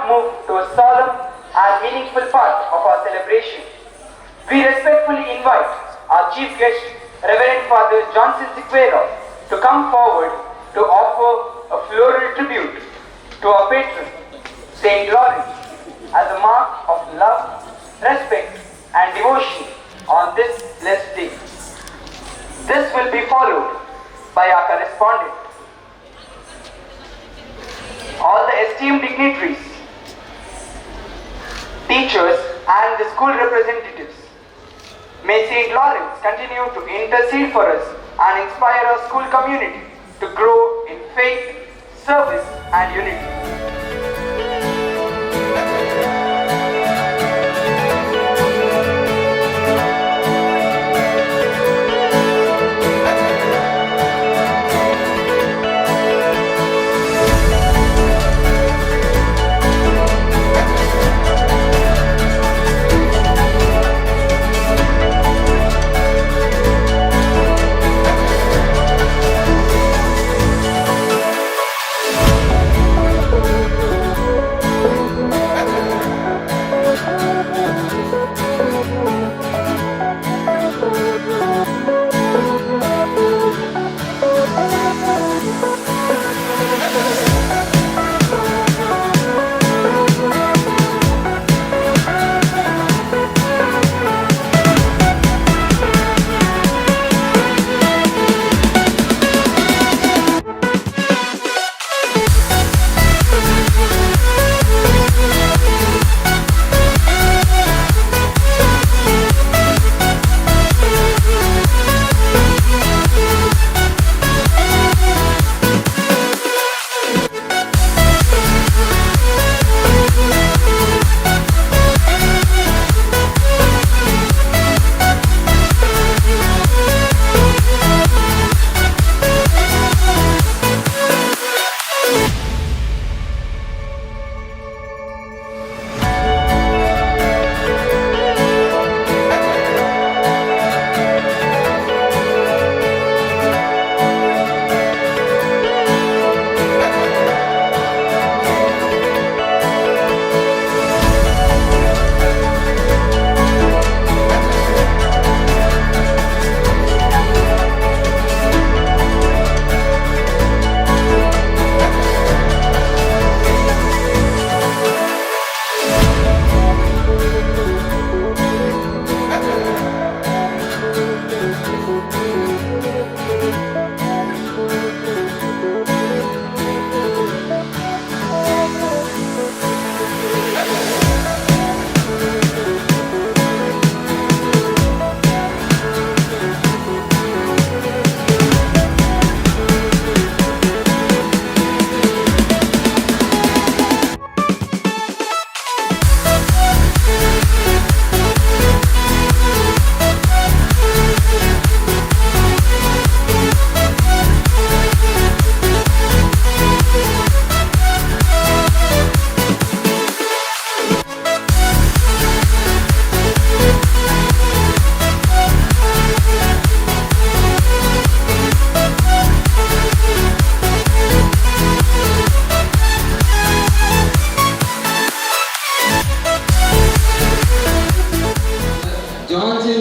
now move to a solemn and meaningful part of our celebration. We respectfully invite our chief guest, Reverend Father Johnson Sequeira, to come forward to offer a floral tribute to our patron, Saint Lourdes, as a mark of love, respect, and devotion on this blessed day. This will be followed by our correspondent. All the esteemed dignitaries, teachers, and the school representatives, may Saint Lawrence continue to intercede for us and inspire our school community to grow in faith, service, and unity.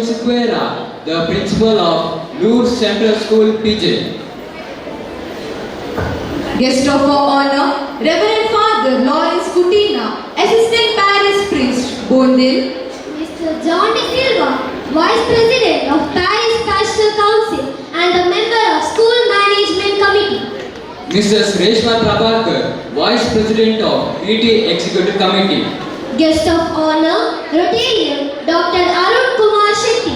Sequeira, the principal of Lourdes Central School, Bijay. Guest of honor, Reverend Father Lawrence Kutina, Assistant Parish Priest, Bondil. Mr. John De Silva, Vice President of Parish Pastoral Council and a member of School Management Committee. Mrs. Reshma Prabhakar, Vice President of ET Executive Committee. Guest of honor, Rotarian Dr. Arun Kumar Shetty.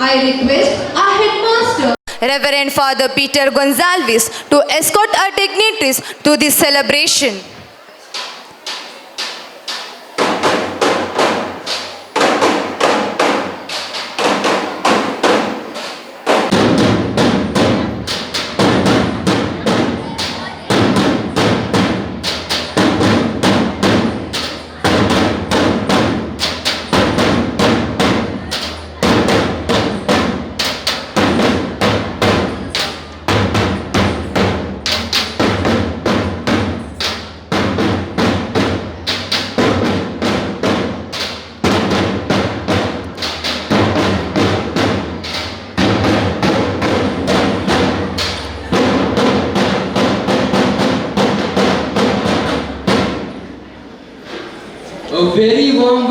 I request our headmaster, Reverend Father Peter Gonzalez, to escort our dignitaries to this celebration.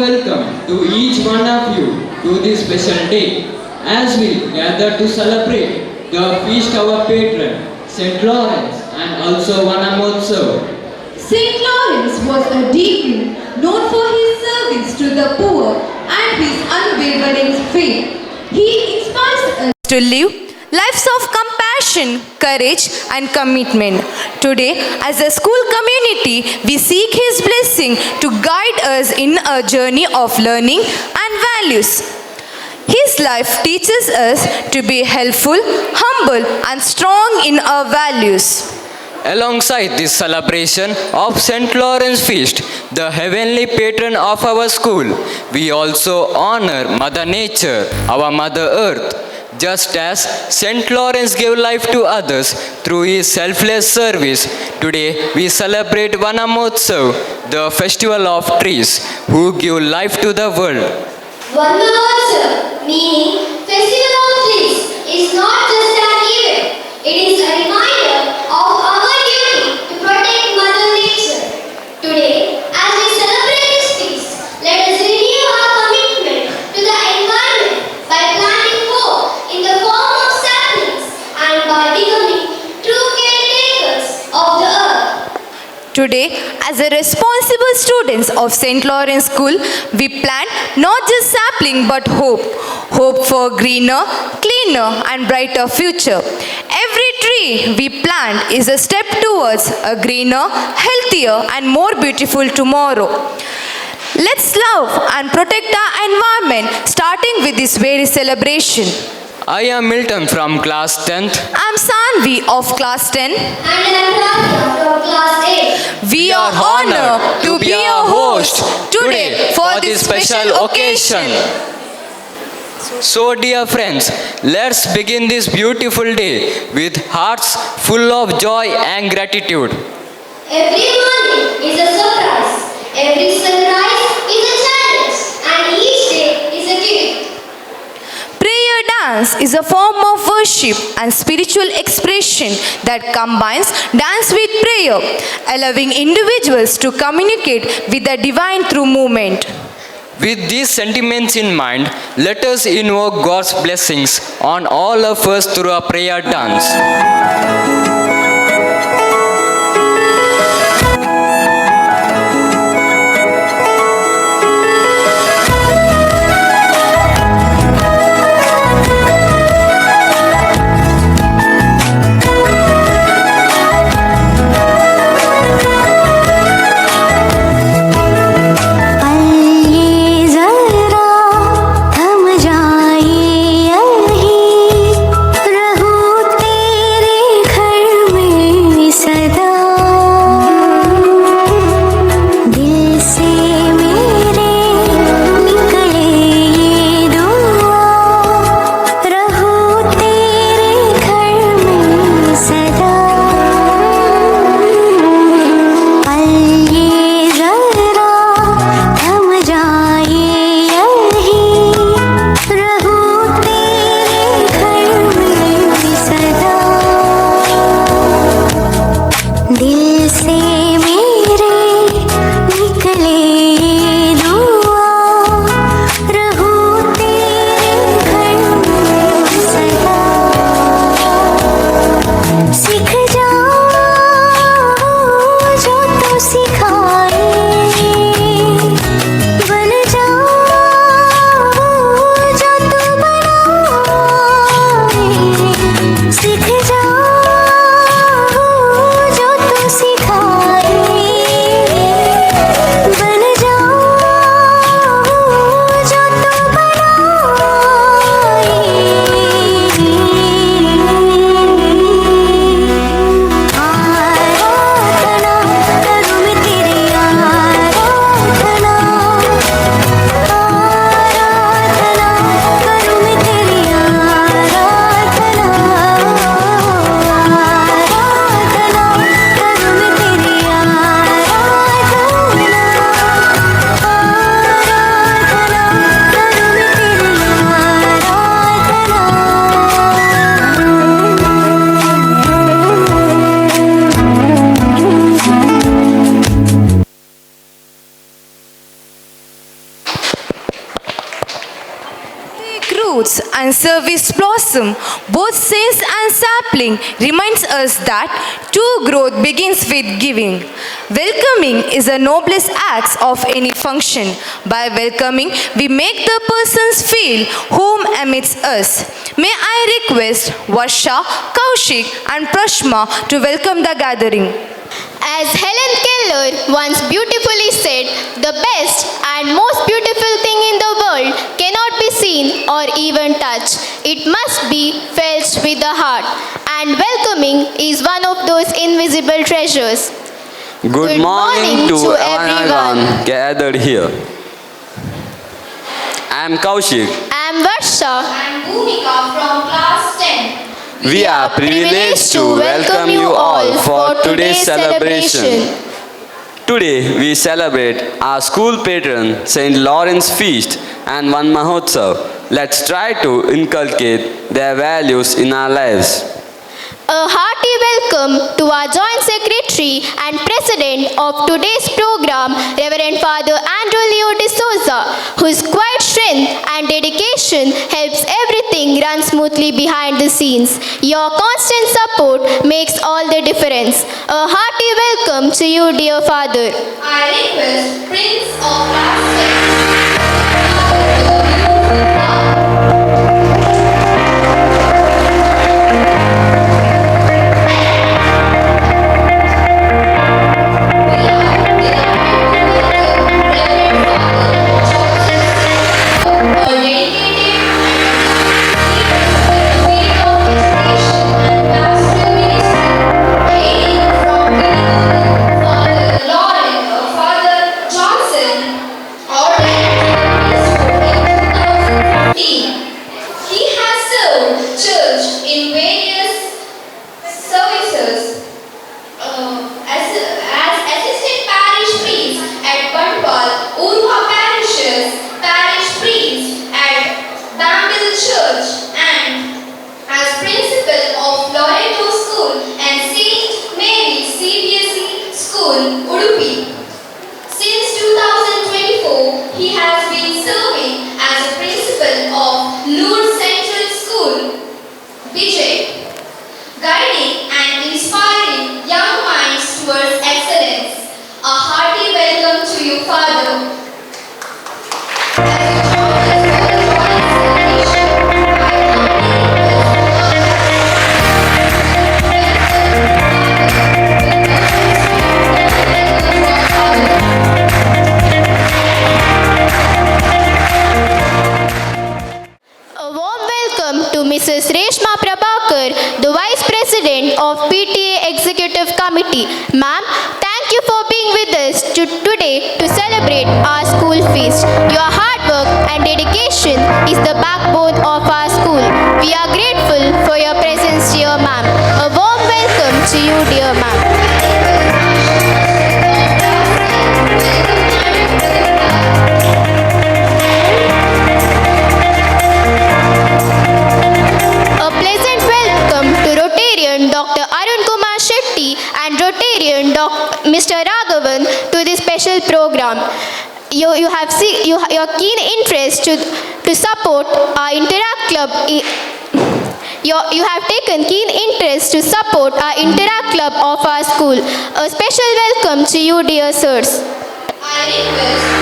welcome to each one of you to this special day as we gather to celebrate the feast of our patron, St. Lawrence, and also Momento. Saint Lawrence was a deacon known for his service to the poor and his unwavering faith. He inspires us To live lives of compassion, courage, and commitment. Today, as a school community, we seek His blessing to guide us in a journey of learning and values. His life teaches us to be helpful, humble, and strong in our values. Alongside this celebration of St. Lawrence Feast, the heavenly patron of our school, we also honor Mother Nature, our Mother Earth. Just as St. Lawrence gave life to others through his selfless service, today we celebrate Vanamotsav, the festival of trees, who give life to the world. Vanamotsav, meaning Festival of Trees, is not just an event. It is a reminder of our duty to protect Mother Nature. Today, as we celebrate this feast, let us renew our commitment to the environment by planting more in the form of saplings and by becoming true caretakers of the earth. Today, as a responsible students of St. Lawrence School, we plant not just sapling but hope. Hope for greener, cleaner and brighter future. Every tree we plant is a step towards a greener, healthier and more beautiful tomorrow. Let's love and protect our environment starting with this very celebration. I am Milton from class 10th. I'm Sanvi of class 10. And I am Pravya from class 8. We are honored to be a host today for this special occasion. So dear friends, let's begin this beautiful day with hearts full of joy and gratitude. Every morning is a surprise. Every sunrise is a challenge. And each day is a gift. Prayer dance is a form of worship and spiritual expression that combines dance with prayer, allowing individuals to communicate with the divine through movement. With these sentiments in mind, let us invoke God's blessings on all of us through a prayer dance. रहूं तेरे घर service blossom. Both saints and sapling reminds us that true growth begins with giving. Welcoming is the noblest act of any function. By welcoming, we make the persons feel home amidst us. May I request Varsha, Kaushik and Prashma to welcome the gathering. As Helen Keller once beautifully said, the best and most beautiful thing in the world cannot be seen or even touched. It must be felt with the heart. And welcoming is one of those invisible treasures. Good morning to everyone gathered here. I am Kaushik. I am Varsha. I am Bhumika from class 10. We are privileged to welcome you all for today's celebration. Today we celebrate our school patron St. Lawrence Feast and Van Mahotsav. Let's try to inculcate their values in our lives. A hearty welcome to our Joint Secretary and President of today's program, Reverend Father Andrew Leo D'Souza, whose quiet strength and dedication helps everything run smoothly behind the scenes. Your constant support makes all the difference. A hearty welcome to you, dear Father. I request Prince of Bijay, guiding and inspiring young minds towards excellence. A hearty welcome to you, Father. Mrs. Reshma Prabhakar, the Vice President of PTA Executive Committee. Ma'am, thank you for being with us today to celebrate our school feast. Your hard work and dedication is the backbone of our school. We are grateful for your presence, dear ma'am. A warm welcome to you, dear ma'am. Dr. Arun Kumar Shetty and Rotarian Mr. Raghavan to this special program. Your keen interest to support our Interact Club. You have taken keen interest to support our Interact Club of our school. A special welcome to you, dear sirs. I request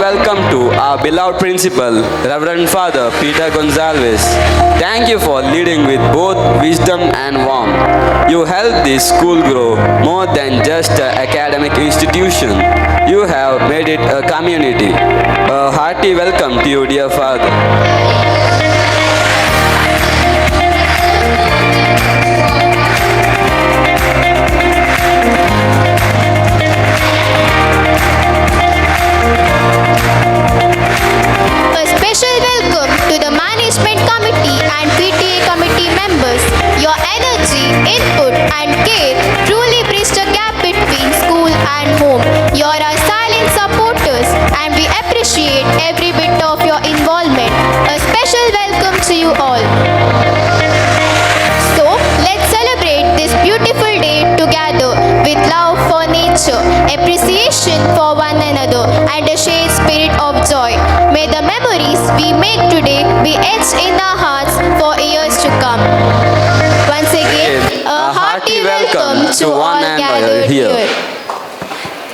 welcome to our beloved principal, Reverend Father Peter Gonzalez. Thank you for leading with both wisdom and warmth. You helped this school grow more than just an academic institution. You have made it a community. A hearty welcome to you, dear Father. Management Committee and PTA Committee members, your energy, input and care truly bridge the gap between school and home. You are our silent supporters and we appreciate every bit of your involvement. A special welcome to you all. gathered here.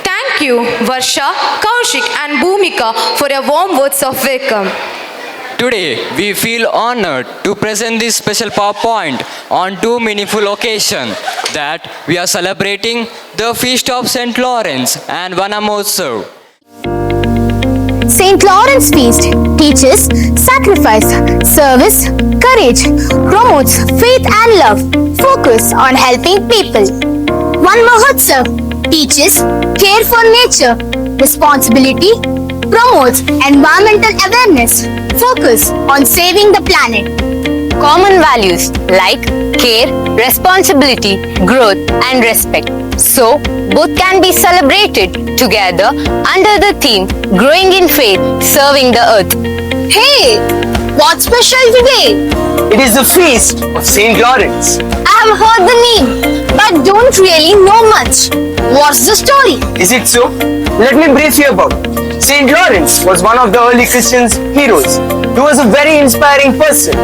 Thank you, Varsha, Kaushik and Bhumika for your warm words of welcome. Today, we feel honored to present this special PowerPoint on two meaningful occasions that we are celebrating the Feast of St. Lawrence and Vanamotsav. St. Lawrence Feast teaches sacrifice, service, courage, promotes faith and love, focus on helping people. One Mahotsav teaches care for nature, responsibility, promotes environmental awareness, focus on saving the planet. Common values like care, responsibility, growth and respect. So, both can be celebrated together under the theme Growing in Faith, Serving the Earth. Hey, what's special today? It is the feast of St. Lawrence. I have heard the name, but don't really know much. What's the story? Is it so? Let me brief you about it. St. Lawrence was one of the early Christian heroes. He was a very inspiring person.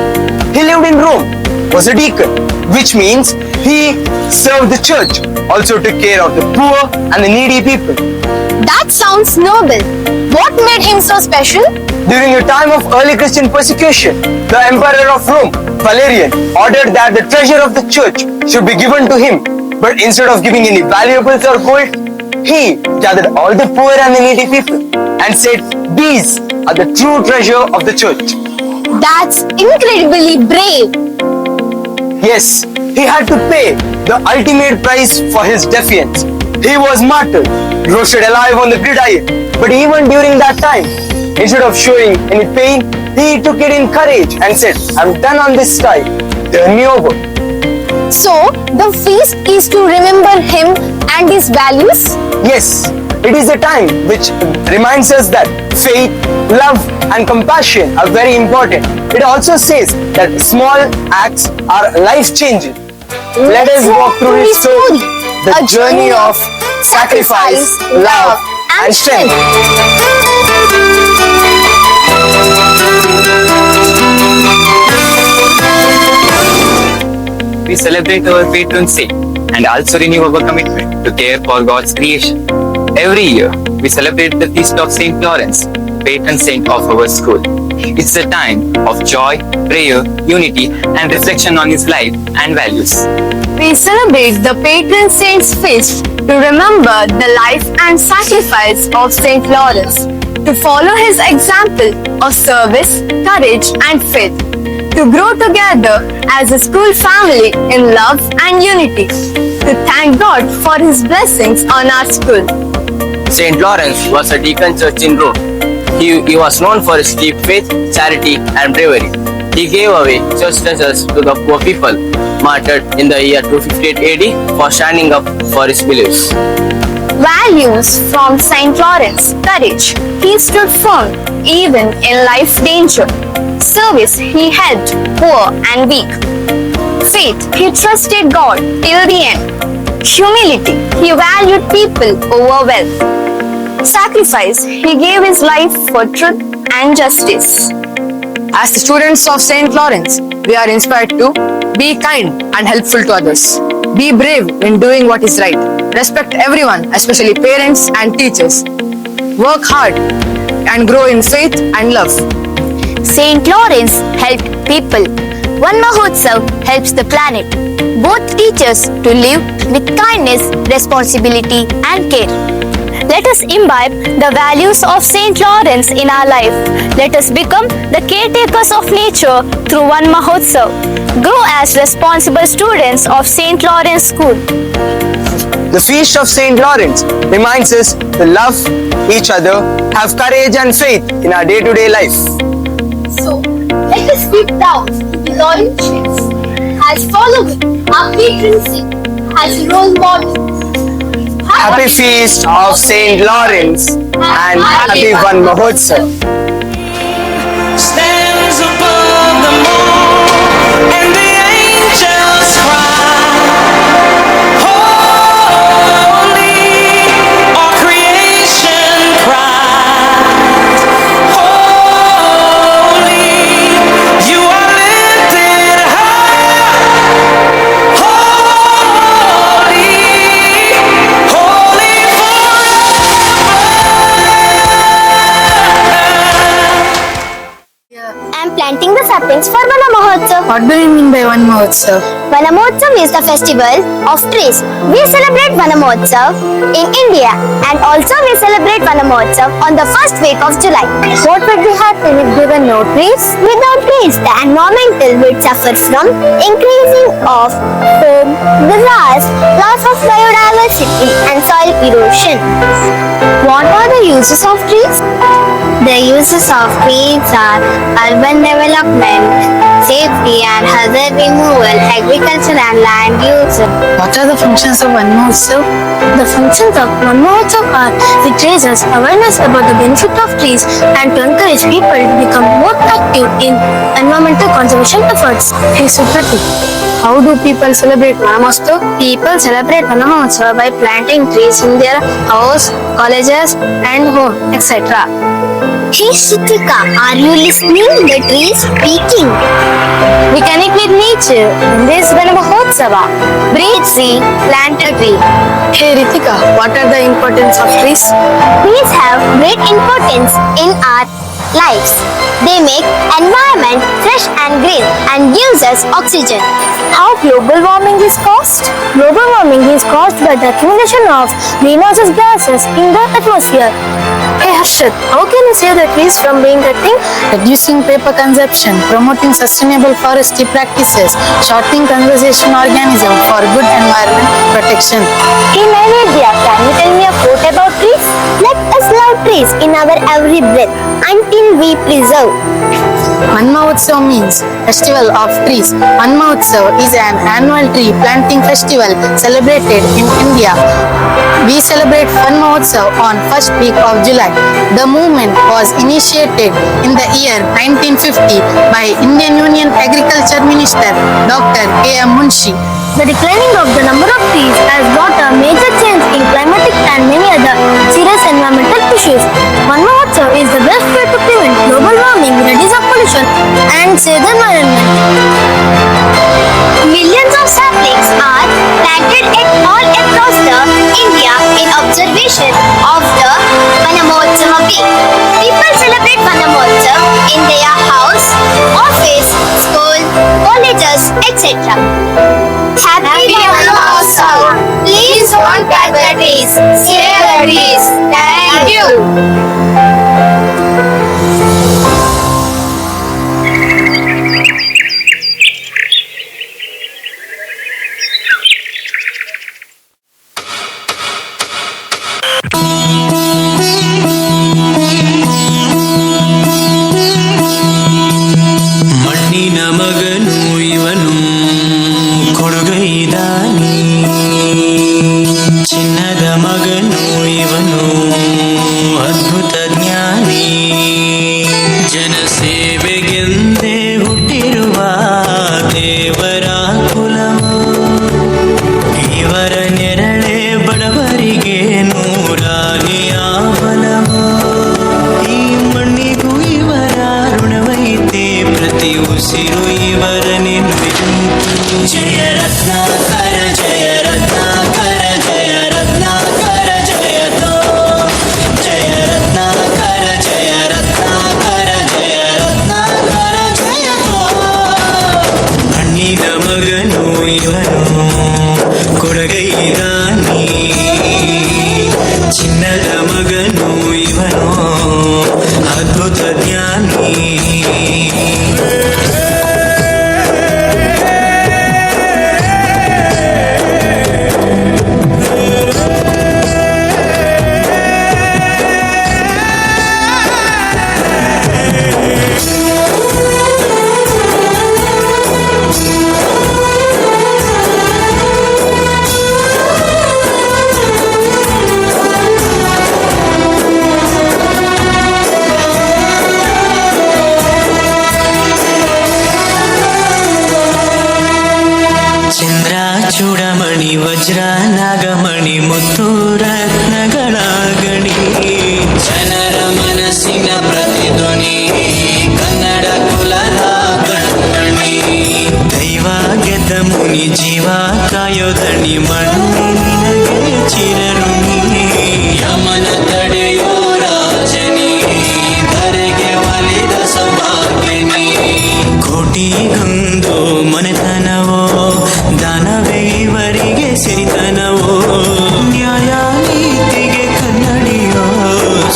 He lived in Rome, was a deacon, which means he served the church, also took care of the poor and the needy people. That sounds noble. What made him so special? During a time of early Christian persecution, the emperor of Rome, Valerian, ordered that the treasure of the church should be given to him. But instead of giving any valuables or gold, he gathered all the poor and the needy people and said, "These are the true treasure of the church." That's incredibly brave. Yes, he had to pay the ultimate price for his defiance. He was martyred, roasted alive on the gridiron. But even during that time, instead of showing any pain, he took it in courage and said, "I'm done on this side. Turn me over." So, the feast is to remember him and his values? Yes, it is a time which reminds us that faith, love and compassion are very important. It also says that small acts are life-changing. Let us walk through his story, the journey of sacrifice, love and strength. We celebrate our patron saint and also renew our commitment to care for God's creation. Every year, we celebrate the feast of St. Lawrence, patron saint of our school. It's a time of joy, prayer, unity, and reflection on his life and values. We celebrate the patron saint's feast to remember the life and sacrifice of St. Lawrence, to follow his example of service, courage, and faith, to grow together as a school family in love and unity, to thank God for his blessings on our school. St. Lawrence was a deacon church in Rome. He was known for his deep faith, charity, and bravery. He gave away church treasures to the poor people, martyred in the year 258 AD for standing up for his beliefs. Values from St. Lawrence: courage, he stood firm even in life danger. Service, he helped poor and weak. Faith, he trusted God till the end. Humility, he valued people over wealth. Sacrifice, he gave his life for truth and justice. As the students of St. Lawrence, we are inspired to be kind and helpful to others. Be brave in doing what is right. Respect everyone, especially parents and teachers. Work hard and grow in faith and love. St. Lawrence helped people. One Mahotsav helps the planet. Both teach us to live with kindness, responsibility and care. Let us imbibe the values of St. Lawrence in our life. Let us become the caretakers of nature through One Mahotsav. Grow as responsible students of St. Lawrence School. The feast of St. Lawrence reminds us to love each other, have courage and faith in our day-to-day life. So, let us give thanks to the loyal chiefs as following our patron saint as role model. Happy Feast of St. Lawrence and Happy One Mahotsav. Stands above the moon and the angels cry, holy, all creation cries, holy, you are lifted high, holy, What do you mean by Van Mahotsav? Vanamotsav is the festival of trees. We celebrate Vanamotsav in India and also we celebrate Vanamotsav on the first week of July. What would be happen if there were no trees? Without trees, the environmental would suffer from increasing of foam, disease, loss of biodiversity and soil erosion. What are the uses of trees? The uses of trees are urban development, safety and hazard removal, agriculture and land use. What are the functions of Van Mahotsav? The functions of Van Mahotsav are it raises awareness about the benefit of trees and to encourage people to become more active in environmental conservation efforts. Hey Suprati, how do people celebrate Van Mahotsav? People celebrate Van Mahotsav by planting trees in their house, colleges and home, etc. Hey Shitika, are you listening? The tree is speaking. We connect with nature in this Van Mahotsava. Breathe tree, plant a tree. Hey Ritika, what are the importance of trees? Trees have great importance in our lives. They make environment fresh and green and gives us oxygen. How global warming is caused? Global warming is caused by the accumulation of greenhouse gases in the atmosphere. Hey Harshad, how can you save the trees from being cutting? Reducing paper consumption, promoting sustainable forestry practices, shortening conservation organism for good environment protection. Hey Naivedya, can you tell me a quote about trees? Let us love trees in our every breath until we preserve. Van Mahotsav means Festival of Trees. Van Mahotsav is an annual tree planting festival celebrated in India. We celebrate Van Mahotsav on first week of July. The movement was initiated in the year 1950 by Indian Union Agriculture Minister Dr. A.M. Munshi. The declining of the number of trees has brought a major change in climatic and many other serious environmental issues. Van Mahotsav is the best way to prevent global warming, reduce pollution and save the environment. Millions of saplings are planted all across the India in observation of the Van Mahotsav week. People celebrate Van Mahotsav in their house, office, school, colleges, etc. Happy Van Mahotsav! Please don't cut the trees. Save the trees. Thank you. ಮಣ್ಣಿನ ಮಗನು ಇವನು ಕೊಡುಗೈದಾನಿ ಚಿನ್ನದ ಮಗನು ಇವನು ಅದ್ಭುತ ಜ್ಞಾನಿ ಜನಸೇವೆಗೆಂದೇ ಹುಟ್ಟಿರುವ ದೇವರ ಕುಲವು ಇವರ ನೆರಳೆ ಬಡವರಿಗೆ ನೂರಾನಿಯ ಬಲವು ಈ ಮಣ್ಣಿಗೂ ಇವರ ಋಣವೈತೆ ಪ್ರತಿ ಉಸಿರು ಇವರ ನೆನಪಿದು ಜಯ ರತ್ನಾಕರ ಜಯ ರತ್ನಾಕರ ಜಯ ರತ್ನಾಕರ ಜಯತೋ ಜಯ ರತ್ನಾಕರ ಜಯ ರತ್ನಾಕರ ಜಯ ರತ್ನಾಕರ ಜಯತೋ ಮಣ್ಣಿನ ಮಗನು ಇವನು ಕೊಡಗೈದಾನಿ ಚಿನ್ನದ ಮಗನು ಇವನು ಅದ್ಭುತ ಜ್ಞಾನಿ ಚಂದ್ರ ಚೂಡಮಣಿ ವಜ್ರ ನಾಗಮಣಿ ಮುತ್ತು ರತ್ನಗಳ ಗಣಿ ಜನರ ಮನಸ್ಸಿನ ಪ್ರತಿಧ್ವನಿ ಕನ್ನಡ ಕುಲದ ಕಣ್ಮಣಿ ದೈವ ಗೆದ್ದ ಮುನಿ ಜೀವ ಕಾಯೋದಣಿ ಮಣ್ಣಿನಗೆ ಚಿರಋಣಿ ಯಮನ ತಡೆಯೋ ರಾಜನಿ ಧರೆಗೆ ಒಲಿದ ಸೌಭಾಗ್ಯನಿ ಕೋಟಿಗೊಂದು ಮನೆತನವೋ ದಾನವೇ ಇವರಿಗೆ ಸಿರಿತನವೋ ನ್ಯಾಯ ನೀತಿಗೆ ಕನ್ನಡಿಯೋ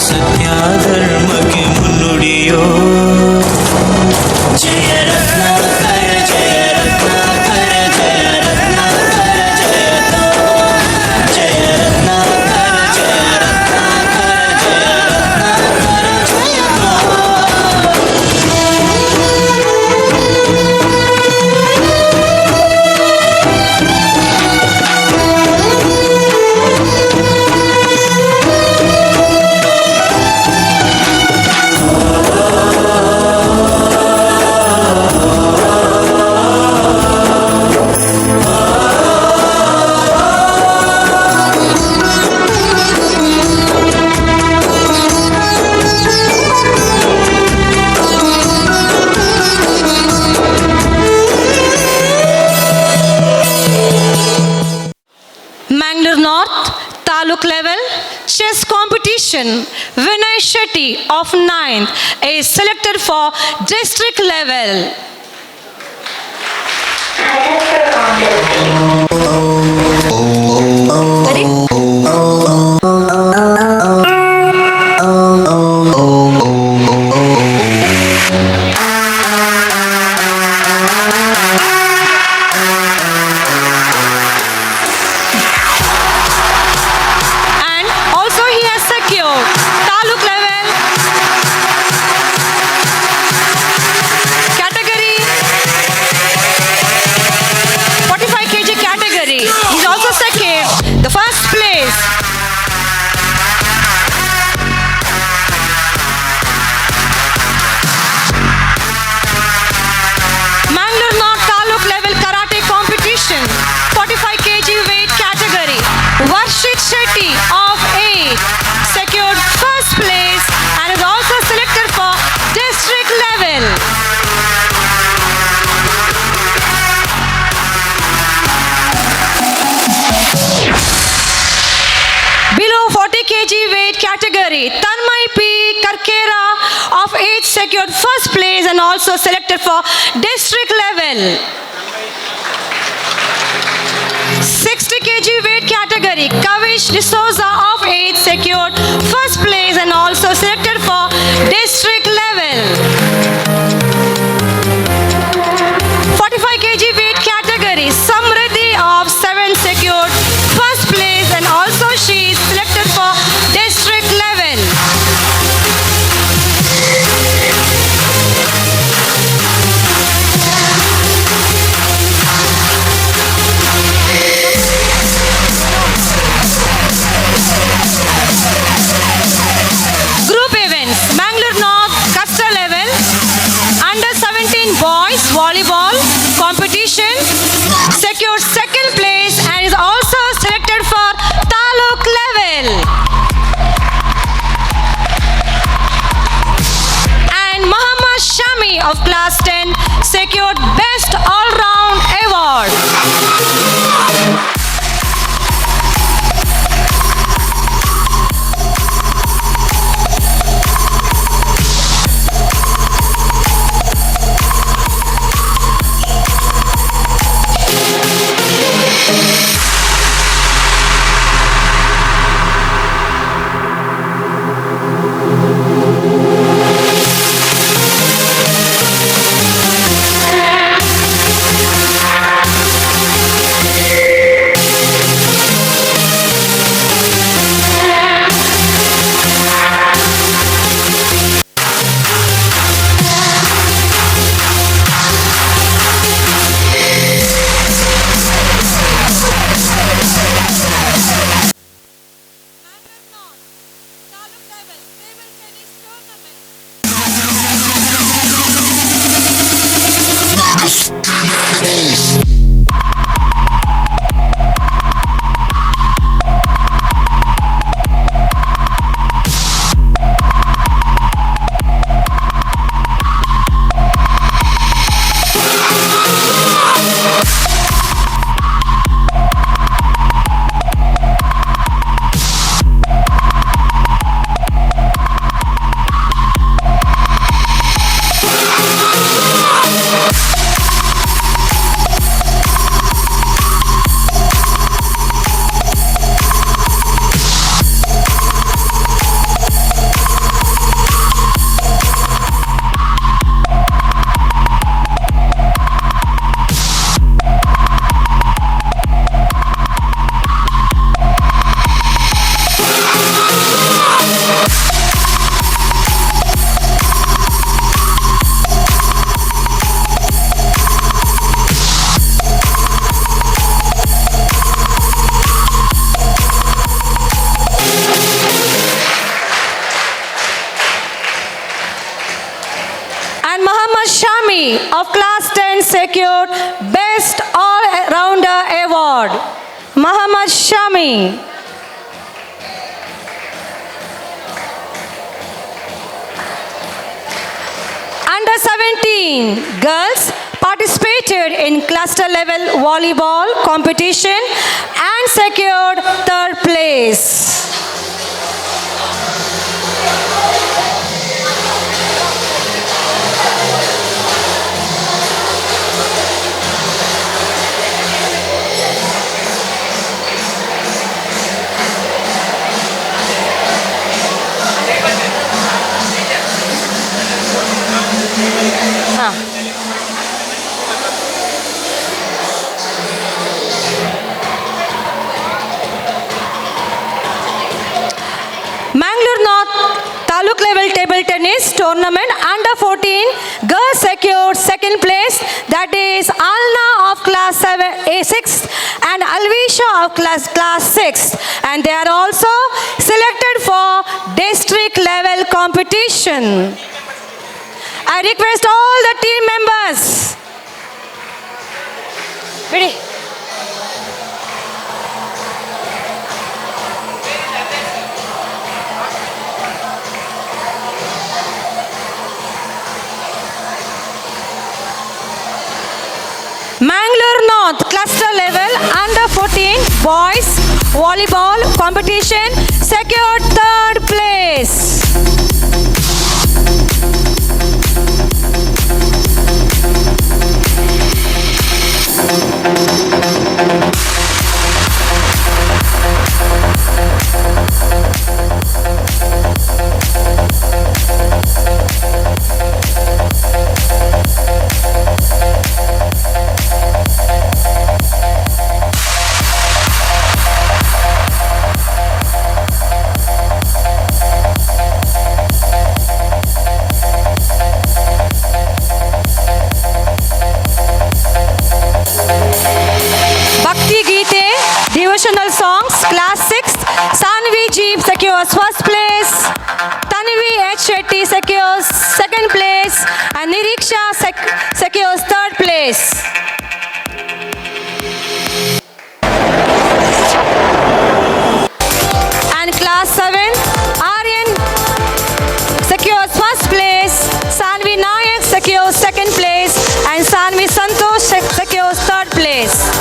ಸತ್ಯ ಧರ್ಮಕ್ಕೆ ಮುನ್ನುಡಿಯೋ ಜಯ ರತ್ನಾಕರ ಜಯ ರತ್ನಾಕರ ಜಯ ರತ್ನಾಕರ ಜಯತೋ ಜಯ ರತ್ನಾಕರ ಜಯ ರತ್ನಾಕರ ಜಯ Ratnakar ಜಯತೋ Mangalore North Taluk level chess competition. Vinay Shetty of 9th is selected for district level. And also he has secured Taluk level category 45 kg category. He's also secured the first place. Mangalore North Taluk level karate competition 45 kg weight category. Varshit Shetty of 8 secured first place and is also selected for district level. Below 40 kg weight category, Tanmay P. Karkera of 8 secured first place and also selected for district level. 60 kg weight category, Kavish D'Souza of 8 secured first place and also selected for district level. 45 kg weight category, Samriddhi of 7 secured first place and also she is selected for district level. Group events, Mangalore North Custer level, under 17 boys volleyball competition, secured second place and is also selected for Taluk level. And Muhammad Shami of class 10 secured best all-round award. secured Best All-Rounder Award. Muhammad Shami. Under 17 girls participated in cluster level volleyball competition and secured third place. Mangalore North Taluk level table tennis tournament under 14 girls secured second place, that is Alna of class 6 and Alvisha of class 6, and they are also selected for district level competition. I request all the team members. Ready? Mangalore North cluster level under 14 boys volleyball competition secured third place. Devotional songs, class 6, Sanvi Jeep secures first place, Tanvi H. Shetty secures second place, and Niriksha secures third place. And class 7, Aryan secures first place, Sanvi Nayak secures second place, and Sanvi Santosh secures third place.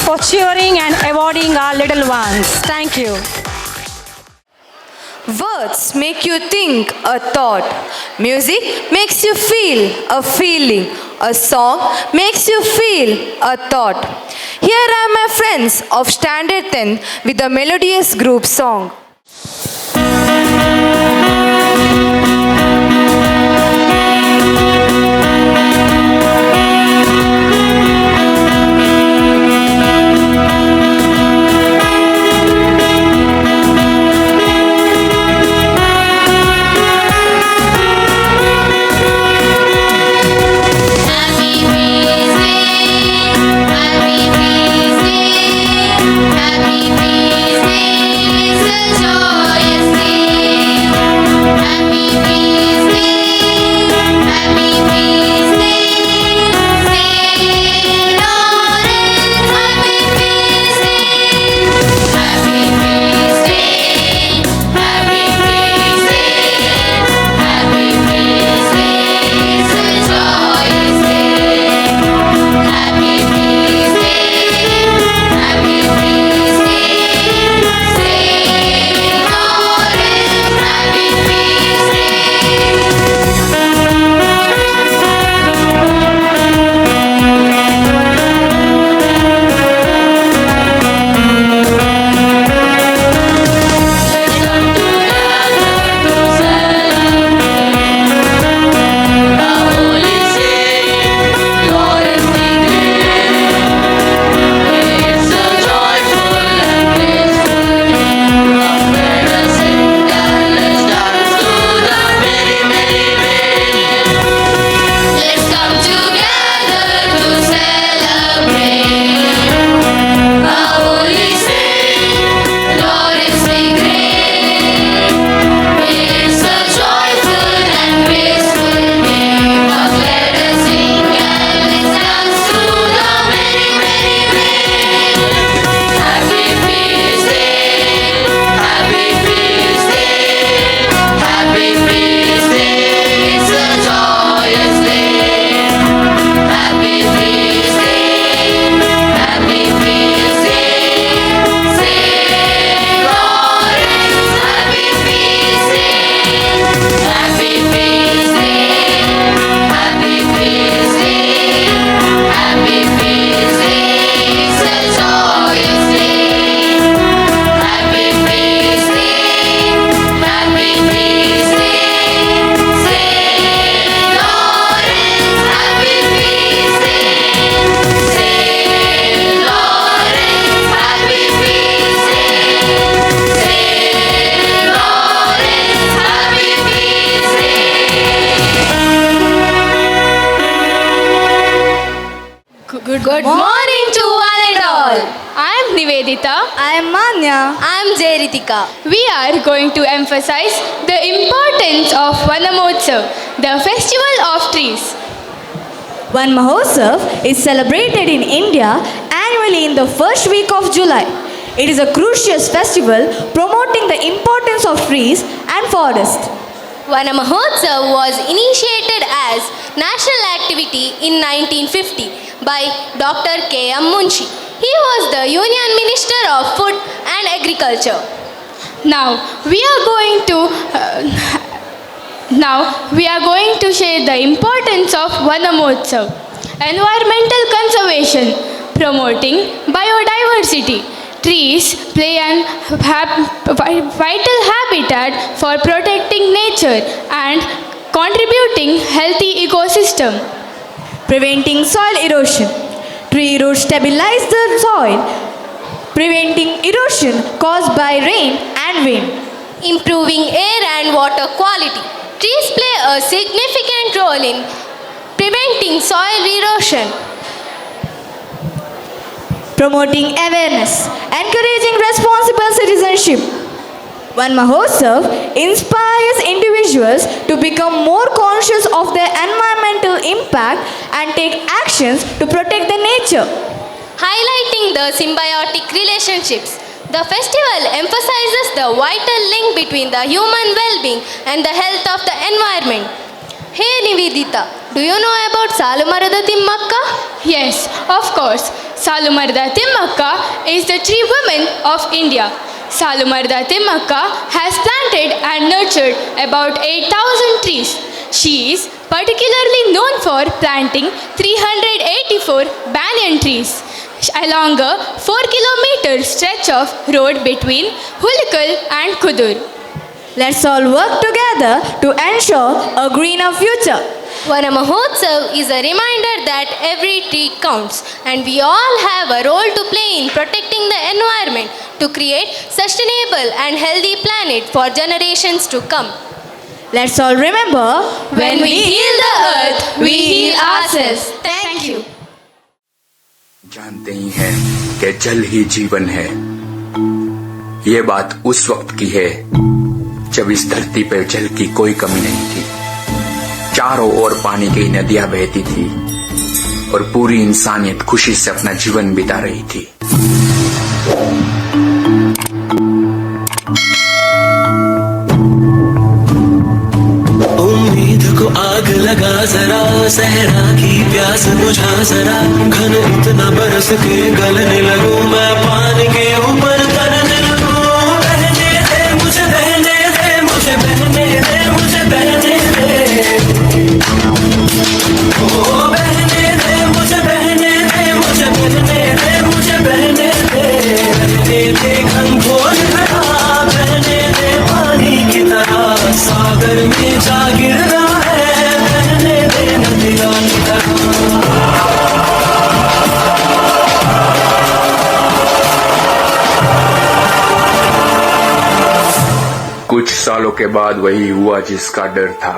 For cheering and awarding our little ones. Thank you. Words make you think a thought. Music makes you feel a feeling. A song makes you feel a thought. Here are my friends of Standard 10 with a melodious group song. Happy Peace Day, Mr. Good morning to one and all. I am Nivedita. I am Manya. I am Jeritika. We are going to emphasize the importance of Momento, the festival of trees. Van Mahotsav is celebrated in India annually in the first week of July. It is a crucial festival promoting the importance of trees and forests. Van Mahotsav was initiated as national activity in 1950 by Dr. K.M. Munshi. He was the Union Minister of Food and Agriculture. Now we are going to share the importance of Momento. Environmental conservation, promoting biodiversity. Trees play a vital habitat for protecting nature and contributing healthy ecosystem. Preventing soil erosion. Tree roots stabilize the soil, preventing erosion caused by rain and wind. Improving air and water quality. Trees play a significant role in preventing soil erosion. Promoting awareness, encouraging responsible citizenship. Van Mahotsav inspires individuals to become more conscious of their environmental impact and take actions to protect the nature. Highlighting the symbiotic relationships. The festival emphasizes the vital link between the human well-being and the health of the environment. Hey Nivedita, do you know about Salumarada Timmakka? Yes, of course. Salumarada Timmakka is the tree woman of India. Salumarada Timmakka has planted and nurtured about 8,000 trees. She is particularly known for planting 384 banyan trees along a 4-kilometer stretch of road between Hulikal and Kudur. Let's all work together to ensure a greener future. Van Mahotsav is a reminder that every tree counts and we all have a role to play in protecting the environment to create sustainable and healthy planet for generations to come. Let's all remember, when we heal the earth, we heal ourselves. Thank you. जानते ही हैं कि जल ही जीवन है। ये बात उस वक्त की है जब इस धरती पर जल की कोई कमी नहीं थी। चारों ओर पानी की नदियां बहती थी और पूरी इंसानियत खुशी से अपना जीवन बिता रही थी। उम्मीद को आग लगा जरा, सहरा की प्यास बुझा जरा, घन इतना बरस के गलने लगूं मैं पानी के ऊपर तरने लगूं। बहने दे मुझे, बहने दे मुझे, बहने दे मुझे, बहने दे, ओ बहने दे मुझे, बहने दे मुझे, बहने दे मुझे, बहने दे, बहने दे घनघोर भरा, बहने दे पानी की तरह सागर में जा गिरना है, बहने दे नदियां की तरह। कुछ सालों के बाद वही हुआ जिसका डर था।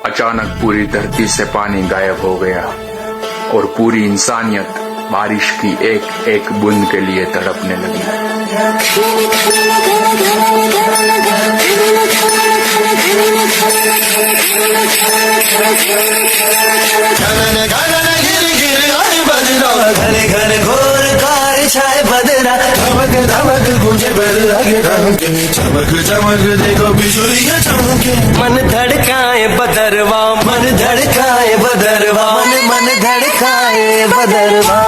अचानक पूरी धरती से पानी गायब हो गया और पूरी इंसानियत बारिश की एक एक बूंद के लिए तड़पने लगी। घने घने घोर कार छाए बदरा, धमक धमक गूंजे बदरागे धमके, चमक चमक देखो बिजुलियां चमके। मन धड़काए बदरवा, मन धड़काए बदरवा, मन धड़काए बदरवा।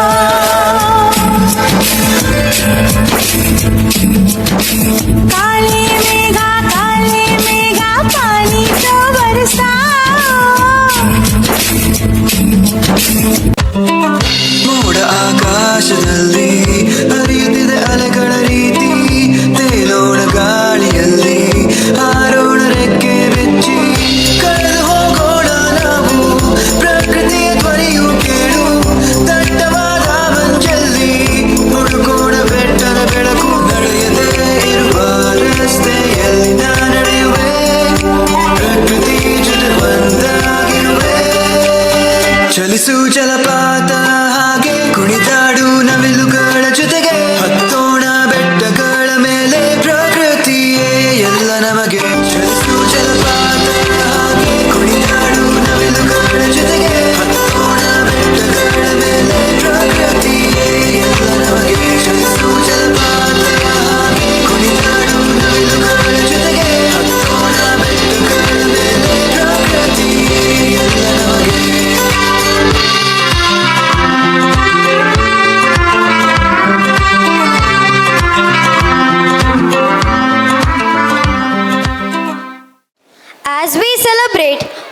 काले मेघा पानी तो बरसा। ಮೋಡ ಆಕಾಶದಲ್ಲಿ ಹರಿಯುತ್ತಿದೆ ಅಲೆಗಳ ರೀತಿ, ತೇಲೋಣ ಗಾಳಿಯಲ್ಲಿ ಹಾರೋಣ ರೆಕ್ಕೆ ಬೆಚ್ಚಿ, ಕಳೆದು ಹೋಗೋಣ ನಾವು ಪ್ರಕೃತಿಯ ಧ್ವನಿಯು ಕೇಳು, ದಟ್ಟವಾದ ಮಂಜಲ್ಲಿ ಹುಡುಕೋಣ ಬೆಟ್ಟದ ಬೆಳಕು, ನಡೆಯದೇ ಇರುವ ರಸ್ತೆಯಲ್ಲಿ ನಾ ನಡೆಯುವೆ, ಪ್ರಕೃತಿ ಜೊತೆ ಒಂದಾಗಿರುವೆ, ಚಲಿಸು ಜಲಪಾತ ಹಾಗೆ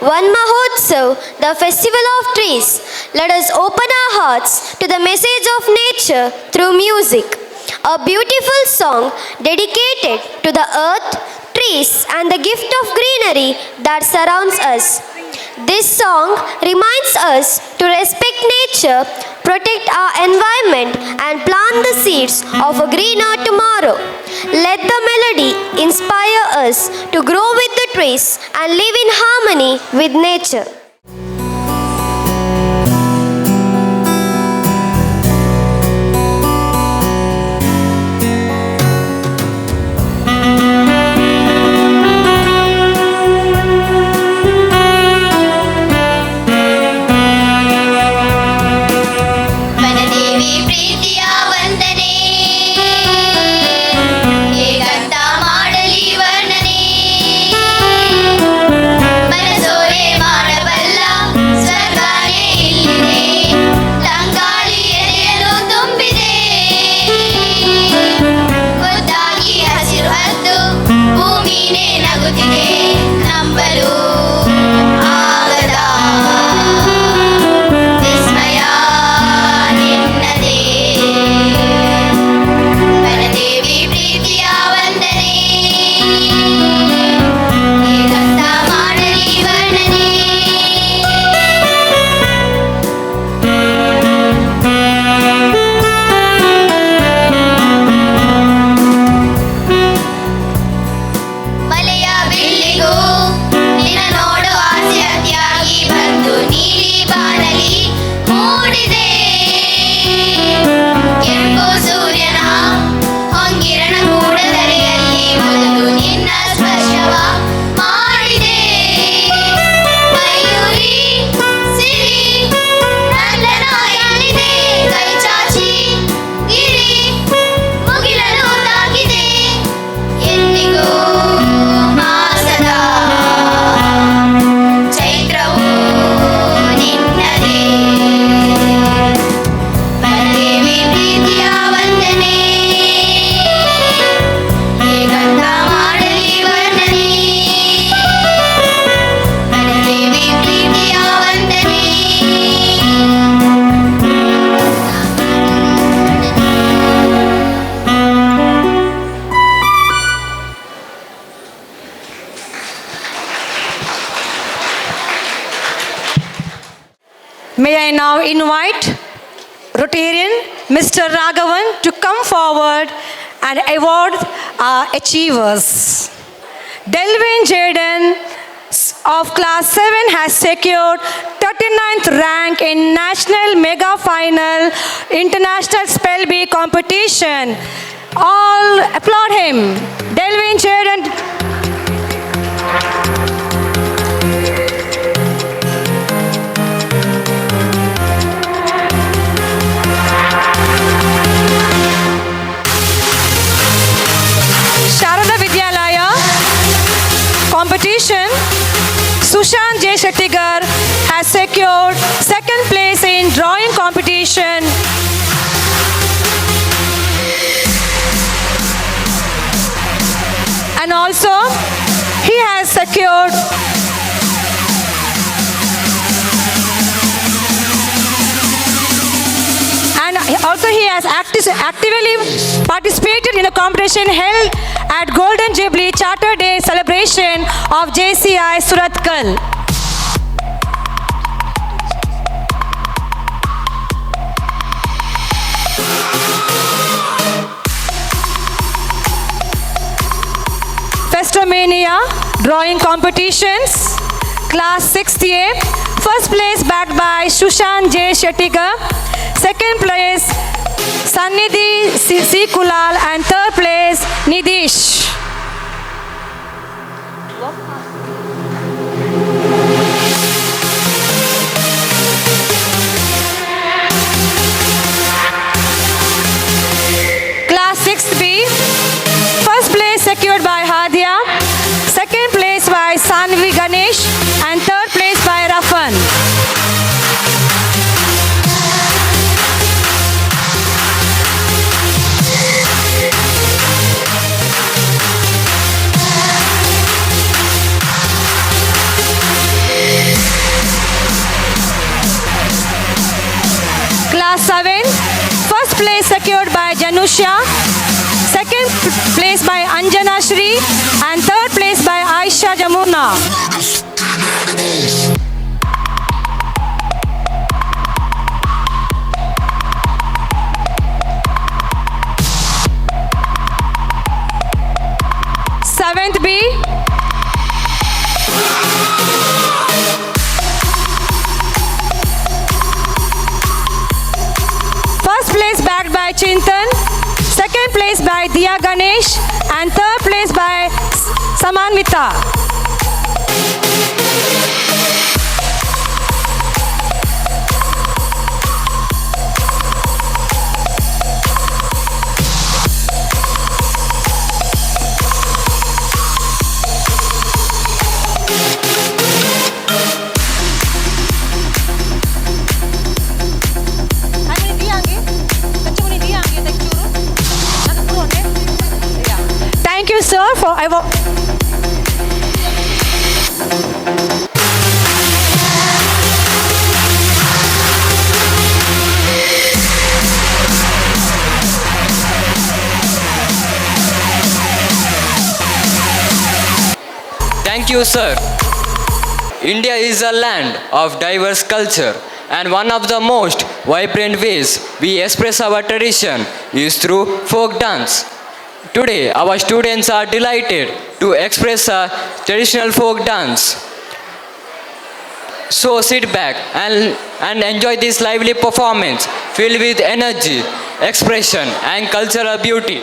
One Mahotsav, the festival of trees. Let us open our hearts to the message of nature through music. A beautiful song dedicated to the earth, trees and the gift of greenery that surrounds us. This song reminds us to respect nature, protect our environment and plant the seeds of a greener tomorrow. Let the melody inspire us to grow with the trees and live in harmony with nature. May I now invite Rotarian Mr. Raghavan to come forward and award our achievers. Delvin Jaden of class 7 has secured 39th rank in National Mega Final International Spell Bee competition. All applaud him. Delvin Jaden. Competition, Sushant J. Shettigar has secured second place in drawing competition. And also, he has secured he has actively participated in a competition held at Golden Jubilee Charter Day celebration of JCI Surathkal. Festomania drawing competitions, class 6th A, first place backed by Sushant J. Shettigar, second place Sannidhi C. Kulal and third place Nidish. Class 6th B, first place secured by Hadia, second place by Sanvi Ganesh and third place by Rafan. Anusha, second place by Anjana Shri, and third place by Aisha Jamuna. Seventh B. First place bagged by Chintan, second place by Diya Ganesh, and third place by Samanvita. Thank you, sir, for Thank you, sir. India is a land of diverse culture, and one of the most vibrant ways we express our tradition is through folk dance. Today, our students are delighted to express a traditional folk dance. So sit back and enjoy this lively performance filled with energy, expression, and cultural beauty.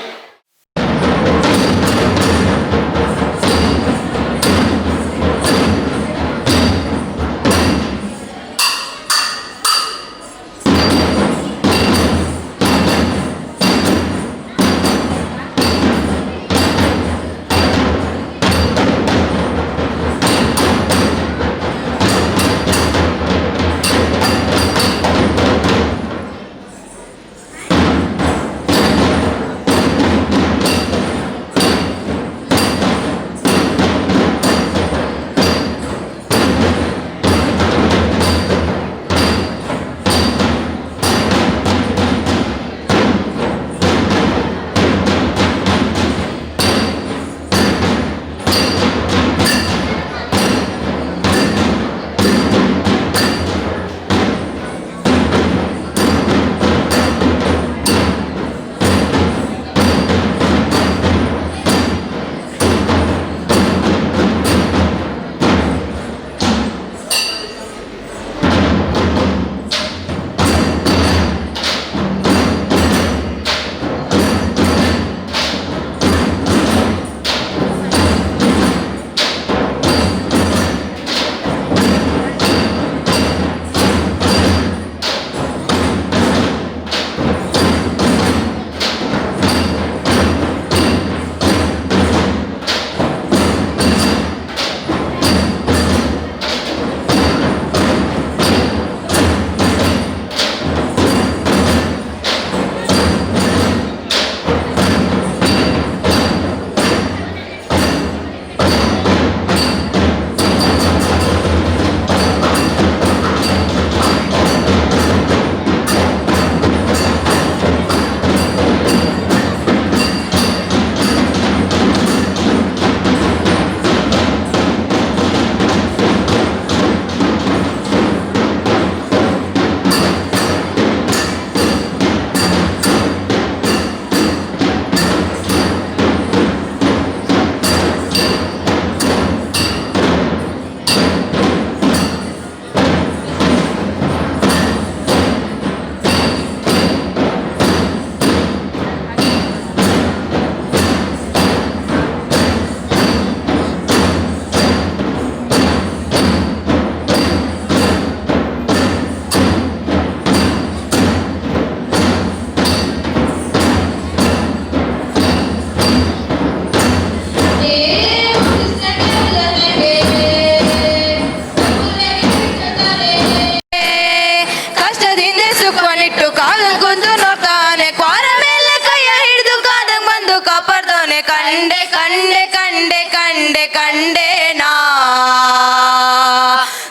ಕಂಡೆ ಕಂಡೆ ಕಂಡೆ ಕಂಡೆ ಕಂಡೇನಾ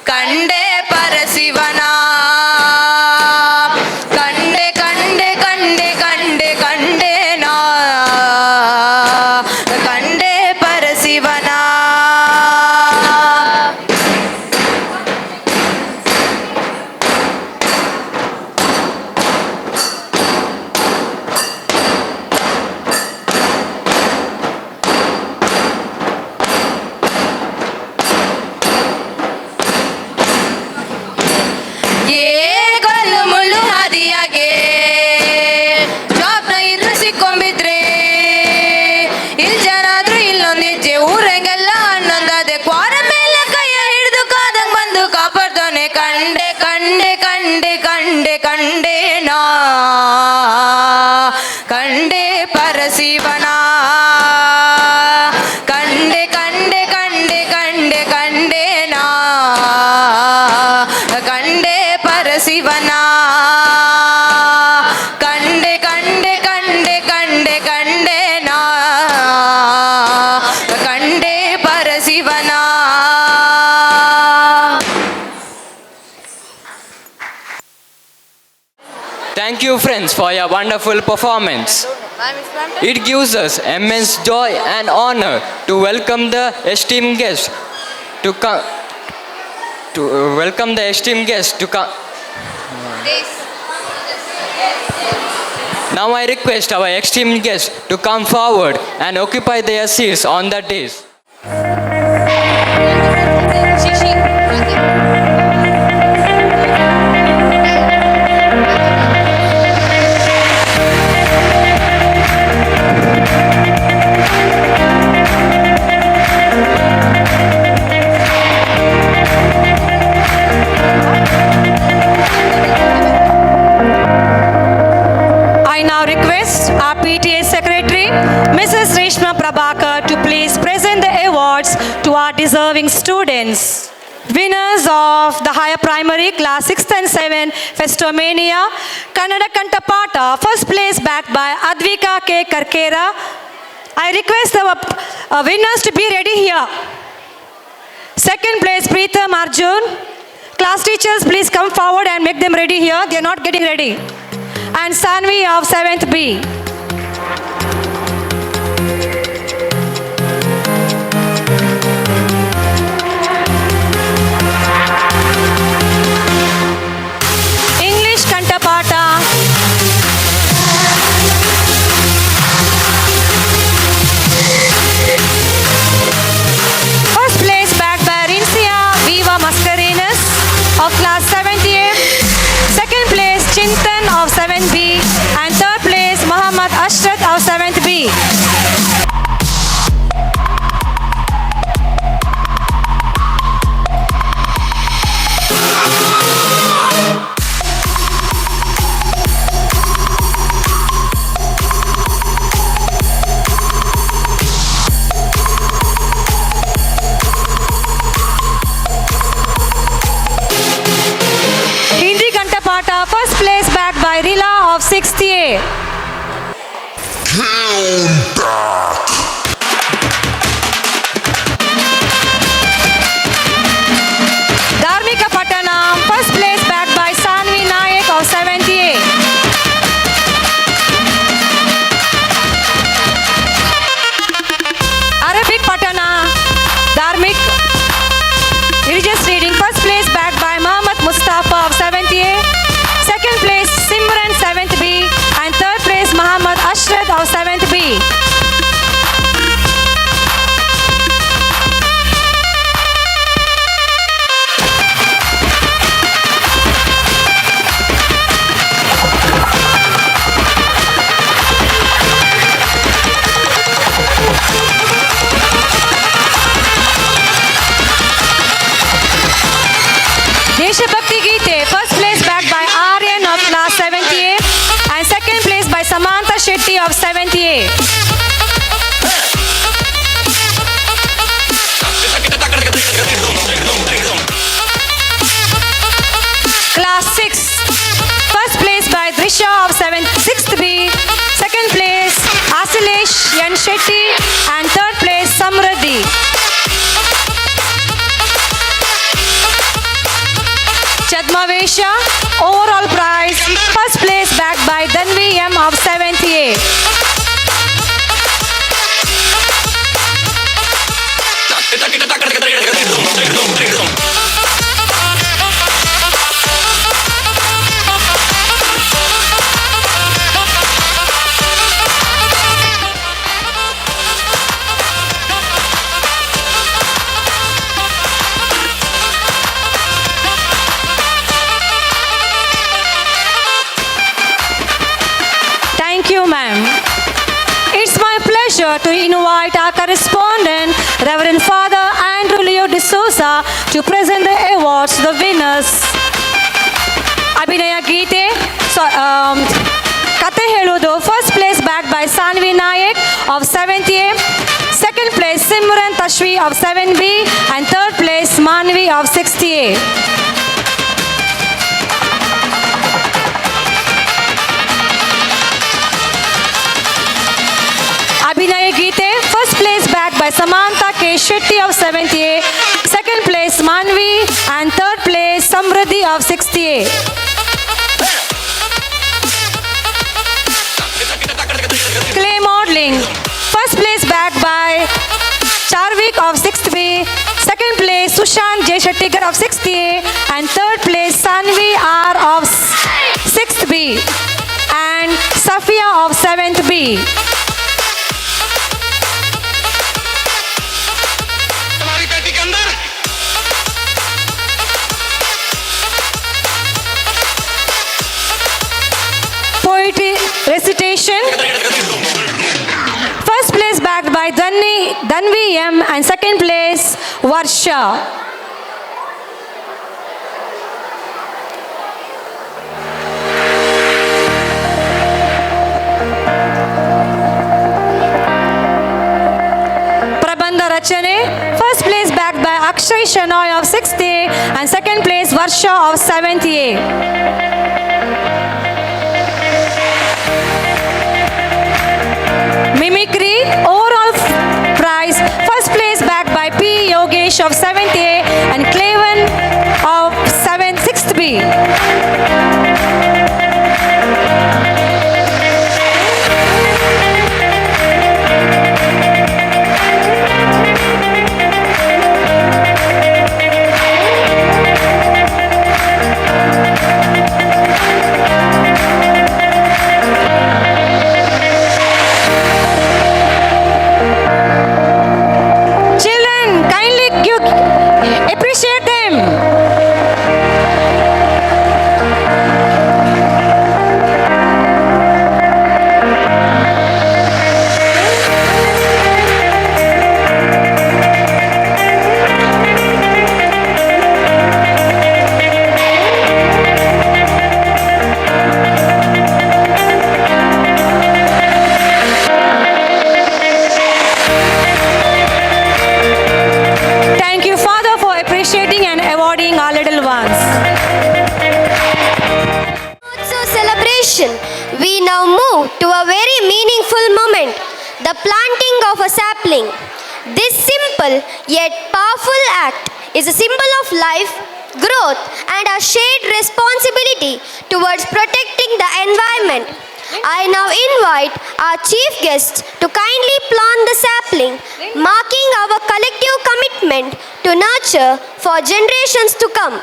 ಕಂಡೆ ಪರಶಿವನ ಕಂಡೆ ಕಂಡೆ ಕಂಡೆ ಕಂಡೆ ಕಂಡೇನಾ Kande kande kande kande kande na Kande parasivana Kande kande kande kande kande na Kande parasivana Kande kande kande kande kande na Kande parasivana. Thank you friends for your wonderful performance. It gives us immense joy and honor to welcome the esteemed guest to come Now I request our esteemed guests to come forward and occupy their seats on the dais. I now request our PTA Secretary, Mrs. Reshma Prabhakar, to please present the awards to our deserving students. Winners of the higher primary class 6th and 7th Festomania, Kannada Kantapata, first place backed by Advika K. Karkera. I request the winners to be ready here. Second place, Preetham Arjun. Class teachers, please come forward and make them ready here. They are not getting ready. And Sanvi of 7th B. English Kantapata. First place backed by Rincia Viva Mascarenas of class 7th A. Second place Chintan of 7th B. And third place Muhammad Ashrat of 7th B. Hindi Kantapata, first place backed by Rila of 6th A. Dharmika Patana, first place backed by Sanvi Nayak of 7th A. Arabic Patana, Dharmik Religious Reading, first place backed by Muhammad Mustafa of 7th A. Second place Simran 7th B. And third place Muhammad Ashrat of 7th B. Deshabhakti Geete, first place backed by Aryan of class 7th A. And second place by Samantha Shetty of 7th A. Class 6, first place by Drisha of 6th B. Second place Asilesh Yan Shetty. And third place Samradhi. Chadmavesha, overall prize, first place backed by Dhanvi M of 7th A. Thank you, ma'am. It's my pleasure to invite our correspondent, Reverend Father Andrew Leo D'Souza, to present the awards to the winners. ಅಭಿನಯ ಗೀತೆ ಕತೆ ಹೇಳುವುದು first place back by Saanvi Nayak of 7th A, second place Simran Tashvi of 7B and third place Manvi of 6th A. ಅಭಿನಯ ಗೀತೆ first place back by Samantha K. Shetty of 7th A, second place Manvi and third place Samriddhi of 6th A. Clay modeling first place back by Charvik of 6th B, second place Sushant J. Shettigar of 6th A and third place Sanvi R of 6th B and Safia of 7th B. Poetry recitation first place backed by Dhanvi M and second place Varsha. Prabandha Rachane first place backed by Akshay Shanoy of 6th A and second place Varsha of 7th A. Mimicry overall prize first place backed by P. Yogesh of 7th A and Clayton of 6th B. Appreciate them. Thank you, Father, for appreciating and awarding our little ones. So celebration, we now move to a very meaningful moment, the planting of a sapling. This simple yet powerful act is a symbol of life, growth and a shared responsibility towards protecting the environment. I now invite our chief guest to kindly plant the sapling, marking our collective commitment to nurture for generations to come.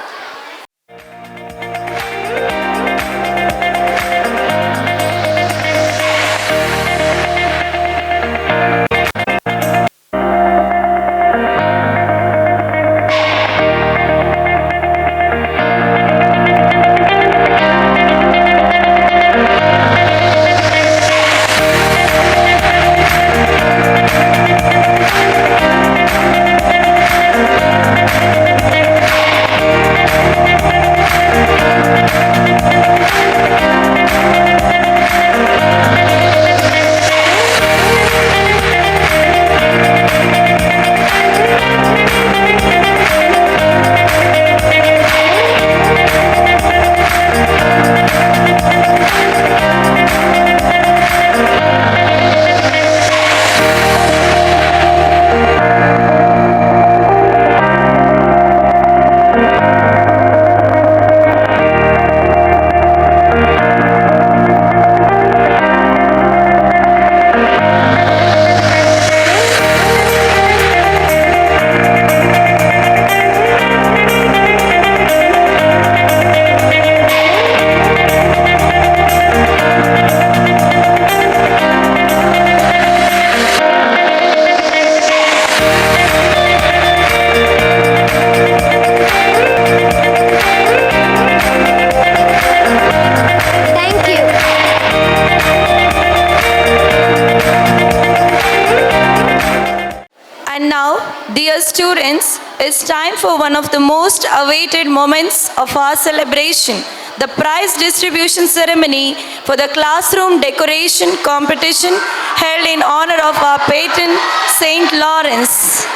Dear students, it's time for one of the most awaited moments of our celebration, the prize distribution ceremony for the classroom decoration competition held in honor of our patron Saint Lawrence.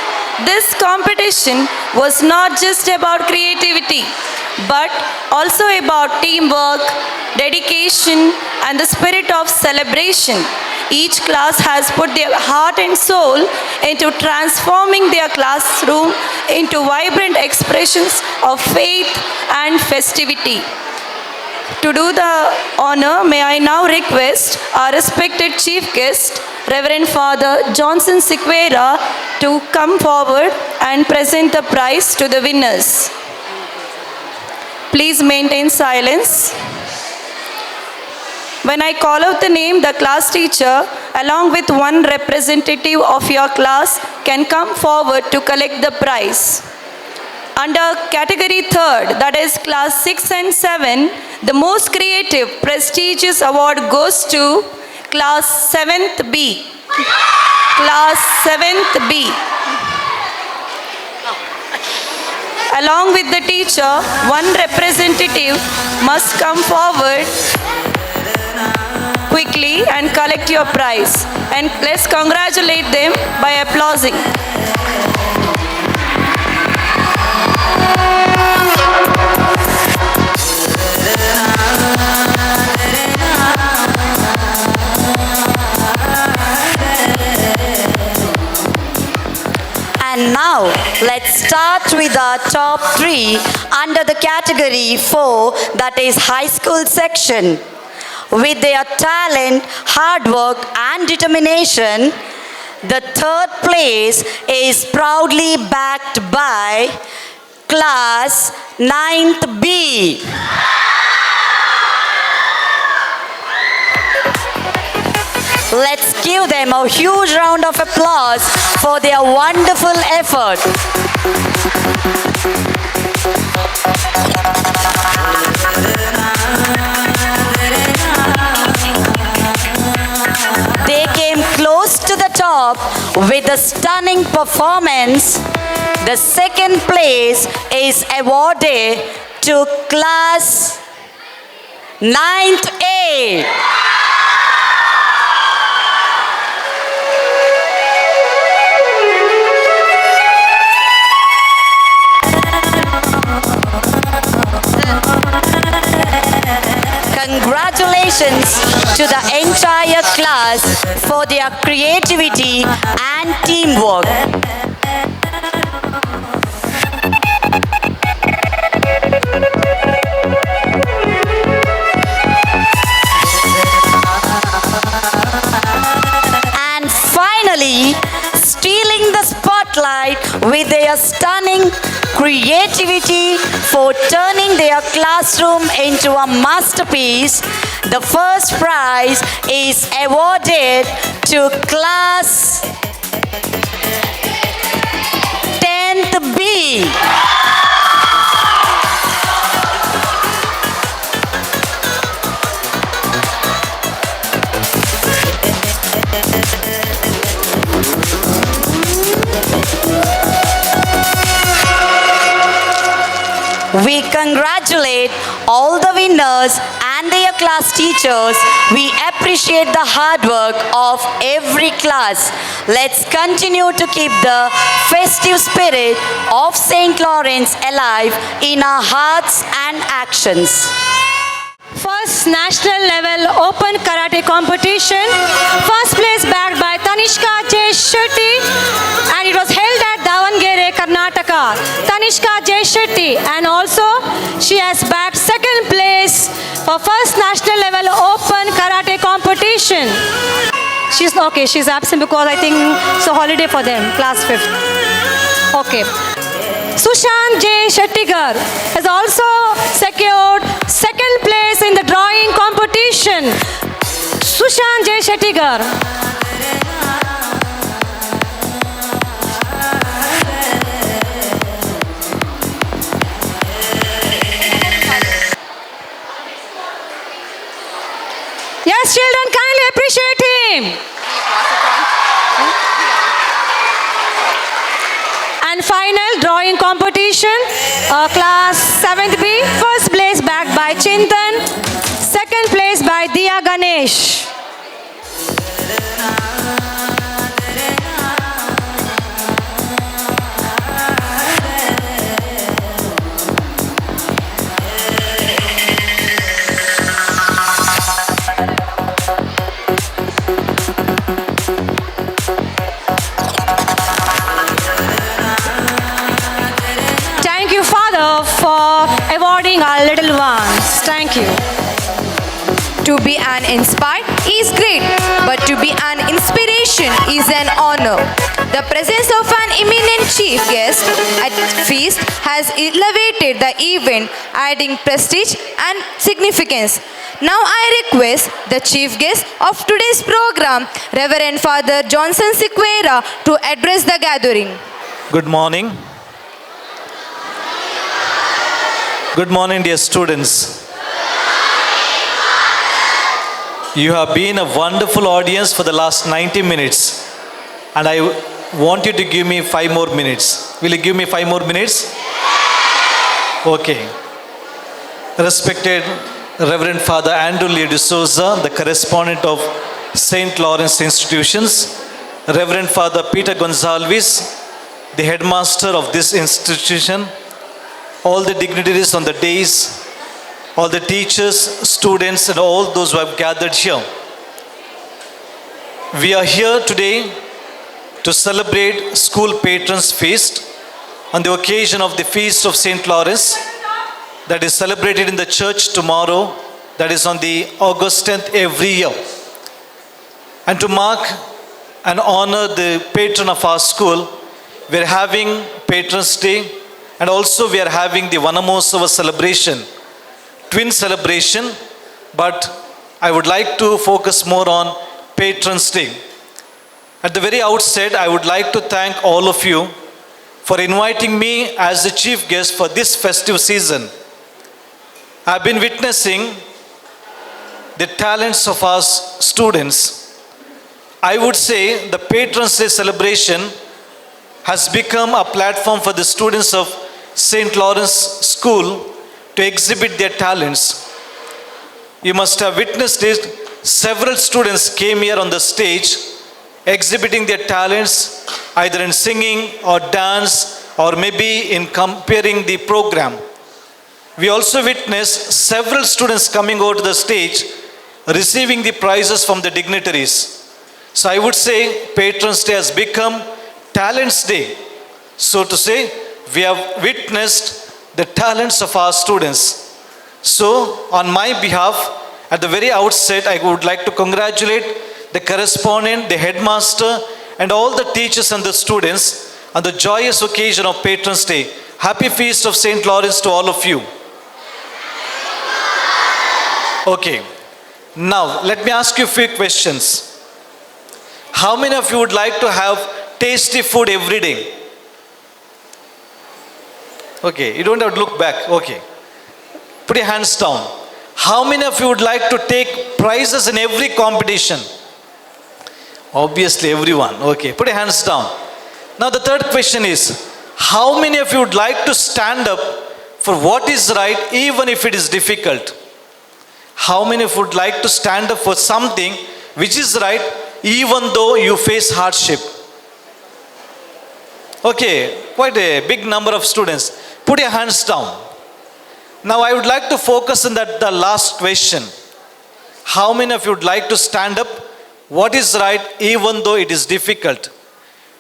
This competition was not just about creativity, but also about teamwork, dedication, and the spirit of celebration. Each class has put their heart and soul into transforming their classroom into vibrant expressions of faith and festivity. To do the honor, may I now request our respected chief guest, Reverend Father Johnson Sequeira, to come forward and present the prize to the winners. Please maintain silence. When I call out the name, the class teacher, along with one representative of your class, can come forward to collect the prize. Under category 3rd, that is class 6 and 7, the most creative, prestigious award goes to class 7th B. Class 7th B. Along with the teacher, one representative must come forward quickly and collect your prize. And let's congratulate them by applauding. And now, let's start with our top 3 under the category 4, that is high school section. With their talent, hard work and determination, the 3rd place is proudly backed by class 9th B. Let's give them a huge round of applause for their wonderful effort. They came close to the top with a stunning performance. The 2nd place is awarded to class 9th A. Congratulations to the entire class for their creativity and teamwork. And finally, stealing the spotlight with their stunning creativity for turning their classroom into a masterpiece, the first prize is awarded to class 10th B. We congratulate all the winners and their class teachers. We appreciate the hard work of every class. Let's continue to keep the festive spirit of St. Lawrence alive in our hearts and actions. First national level open karate competition. First place bagged by Tanishka J. Shetty, and it was held at Davangere, Karnataka. Tanishka J. Shetty, and also she has bagged 2nd place for first national level open karate competition. She's okay, she's absent because I think it's a holiday for them, class 5th. Okay. Sushant J. Shettigar has also secured 2nd place in the drawing competition. Sushant J. Shettigar. Yes, children, kindly appreciate him. And final drawing competition, class 7th B, first place bagged by Chintan, second place by Diya Ganesh. Thank you, Father, for awarding our little ones. Thank you. To be an inspired is great, but to be an inspiration is an honor. The presence of an eminent chief guest at feast has elevated the event, adding prestige and significance. Now I request the chief guest of today's program, Reverend Father Johnson Sequeira, to address the gathering. Good morning. Good morning, dear students. You have been a wonderful audience for the last 90 minutes, and I want you to give me 5 more minutes. Will you give me 5 more minutes? Okay. Respected Reverend Father Andrew Lee D'Souza, the correspondent of St. Lawrence Institutions, Reverend Father Peter Gonzalez, the headmaster of this institution, all the dignitaries on the days, all the teachers, students, and all those who have gathered here. We are here today to celebrate School Patrons Feast on the occasion of the Feast of St. Lawrence that is celebrated in the church tomorrow, that is on the August 10th every year. And to mark and honor the patron of our school, we are having Patrons Day, and also we are having the Vanamosava celebration, twin celebration, but I would like to focus more on Patrons Day. At the very outset, I would like to thank all of you for inviting me as the chief guest for this festive season. I've been witnessing the talents of our students. I would say the Patrons Day celebration has become a platform for the students of St. Lawrence School to exhibit their talents. You must have witnessed it. Several students came here on the stage exhibiting their talents either in singing or dance or maybe in comparing the program. We also witnessed several students coming over to the stage receiving the prizes from the dignitaries. So I would say Patrons Day has become Talents Day. So to say, we have witnessed the talents of our students. So on my behalf, at the very outset, I would like to congratulate the correspondent, the headmaster, and all the teachers and the students on the joyous occasion of Patrons Day. Happy Feast of St. Lawrence to all of you. Okay, now let me ask you a few questions. How many of you would like to have tasty food every day? Okay, you don't have to look back. Okay, put your hands down. How many of you would like to take prizes in every competition? Obviously everyone. Okay, put your hands down. Now the third question is, how many of you would like to stand up for what is right even if it is difficult? How many of you would like to stand up for something which is right even though you face hardship? Okay, quite a big number of students. Put your hands down. Now I would like to focus on that the last question. How many of you would like to stand up what is right even though it is difficult?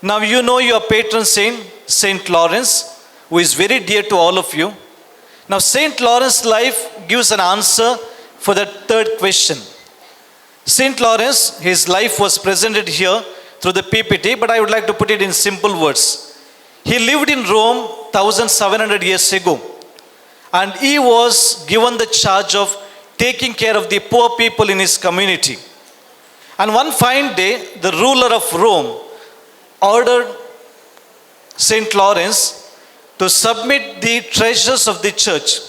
Now you know your patron saint, St. Lawrence, who is very dear to all of you. Now St. Lawrence's life gives an answer for the third question. St. Lawrence, his life was presented here through the PPT, but I would like to put it in simple words. He lived in Rome 1700 years ago, and he was given the charge of taking care of the poor people in his community. And one fine day, the ruler of Rome ordered St. Lawrence to submit the treasures of the church.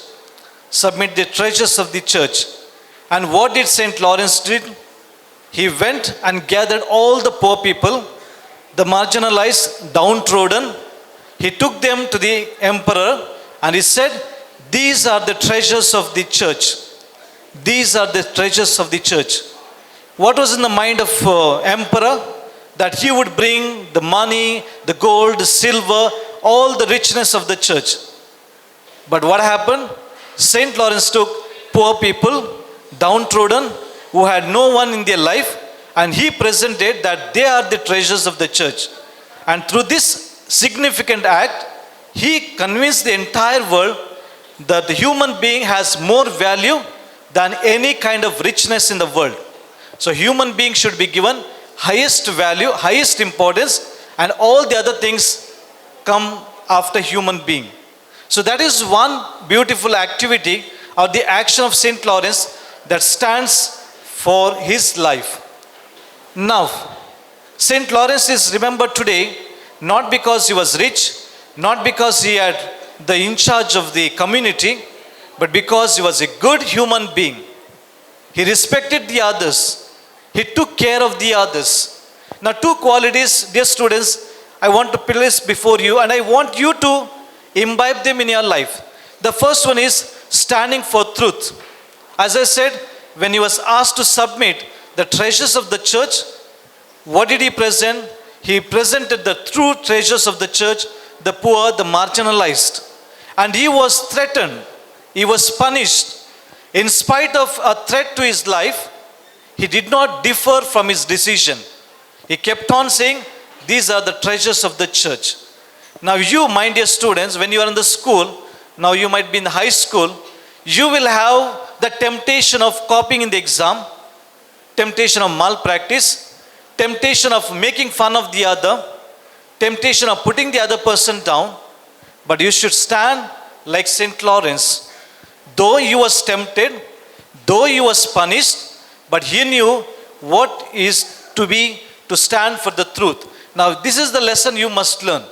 Submit the treasures of the church. And what did St. Lawrence did? He went and gathered all the poor people, the marginalized, downtrodden. he took them to the emperor and he said, "These are the treasures of the church. These are the treasures of the church." What was in the mind of emperor? That he would bring the money, the gold, the silver, all the richness of the church. But what happened? St. Lawrence took poor people, downtrodden, who had no one in their life, and he presented that they are the treasures of the church. And through this significant act, he convinced the entire world that the human being has more value than any kind of richness in the world. So human being should be given highest value, highest importance, and all the other things come after human being. So that is one beautiful activity or the action of St. Lawrence that stands for his life. Now, St. Lawrence is remembered today not because he was rich, not because he had the in charge of the community, but because he was a good human being. He respected the others. He took care of the others. Now, two qualities, dear students, I want to place before you, and I want you to imbibe them in your life. The first one is standing for truth. As I said, when he was asked to submit the treasures of the church, what did he present? He presented the true treasures of the church, the poor, the marginalized. And he was threatened. He was punished. In spite of a threat to his life, he did not differ from his decision. He kept on saying, "These are the treasures of the church." Now you, my dear students, when you are in the school, now you might be in the high school, you will have the temptation of copying in the exam, temptation of malpractice, temptation of making fun of the other, temptation of putting the other person down. But you should stand like St. Lawrence. Though he was tempted, though he was punished, but he knew what is to be to stand for the truth. Now this is the lesson you must learn.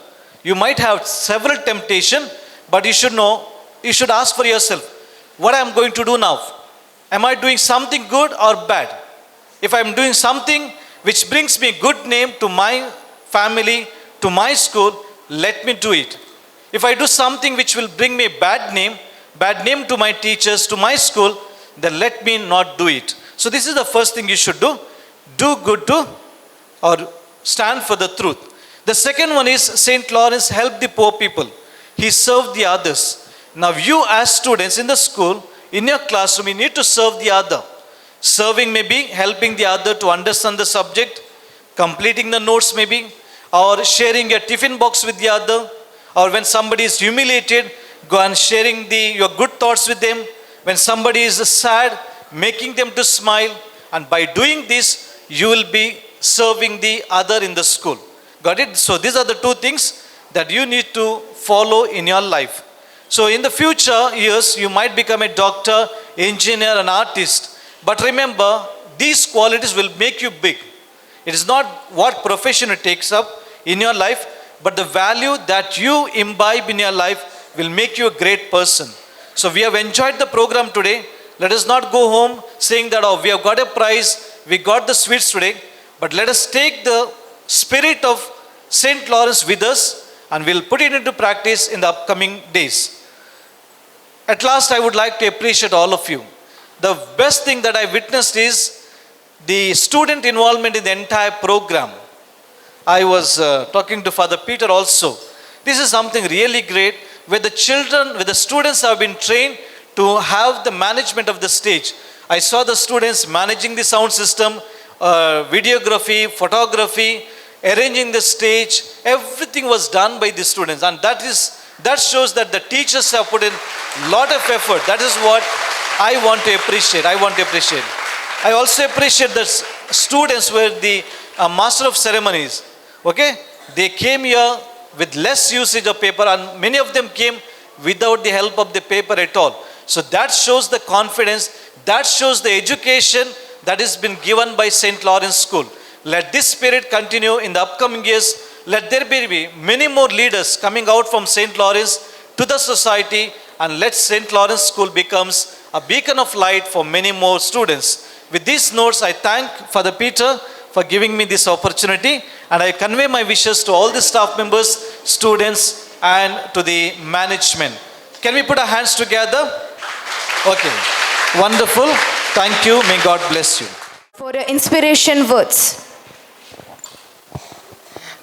You might have several temptations, but you should know, you should ask for yourself, what I am going to do now? Am I doing something good or bad? If I am doing something which brings me good name to my family, to my school, let me do it. If I do something which will bring me bad name to my teachers, to my school, then let me not do it. So this is the first thing you should do. Do good to or stand for the truth. The second one is St. Lawrence helped the poor people. He served the others. Now you as students in the school, in your classroom, you need to serve the other. Serving may be helping the other to understand the subject, completing the notes maybe, or sharing your tiffin box with the other, or when somebody is humiliated, go and sharing your good thoughts with them. When somebody is sad, making them to smile. And by doing this, you will be serving the other in the school. Got it? So these are the two things that you need to follow in your life. So in the future years, you might become a doctor, engineer, an artist. But remember, these qualities will make you big. It is not what profession it takes up in your life, but the value that you imbibe in your life will make you a great person. So we have enjoyed the program today. Let us not go home saying that, oh, we have got a prize, we got the sweets today. But let us take the spirit of St. Lawrence with us and we'll put it into practice in the upcoming days. At last, I would like to appreciate all of you. The best thing that I witnessed is the student involvement in the entire program. I was talking to Father Peter also. This is something really great where the children, where the students have been trained to have the management of the stage. I saw the students managing the sound system, videography, photography, arranging the stage. Everything was done by the students, and that shows that the teachers have put in a lot of effort. That is what I want to appreciate. I also appreciate that students were the master of ceremonies. Okay, they came here with less usage of paper, and many of them came without the help of the paper at all. So that shows the confidence, that shows the education that has been given by St. Lawrence School. Let this spirit continue in the upcoming years. Let there be many more leaders coming out from St. Lawrence to the society, and let St. Lawrence School becomes a beacon of light for many more students. With these notes, I thank Father Peter for giving me this opportunity, and I convey my wishes to all the staff members, students, and to the management. Can we put our hands together? Okay. Wonderful. Thank you. May God bless you. For your inspiration words.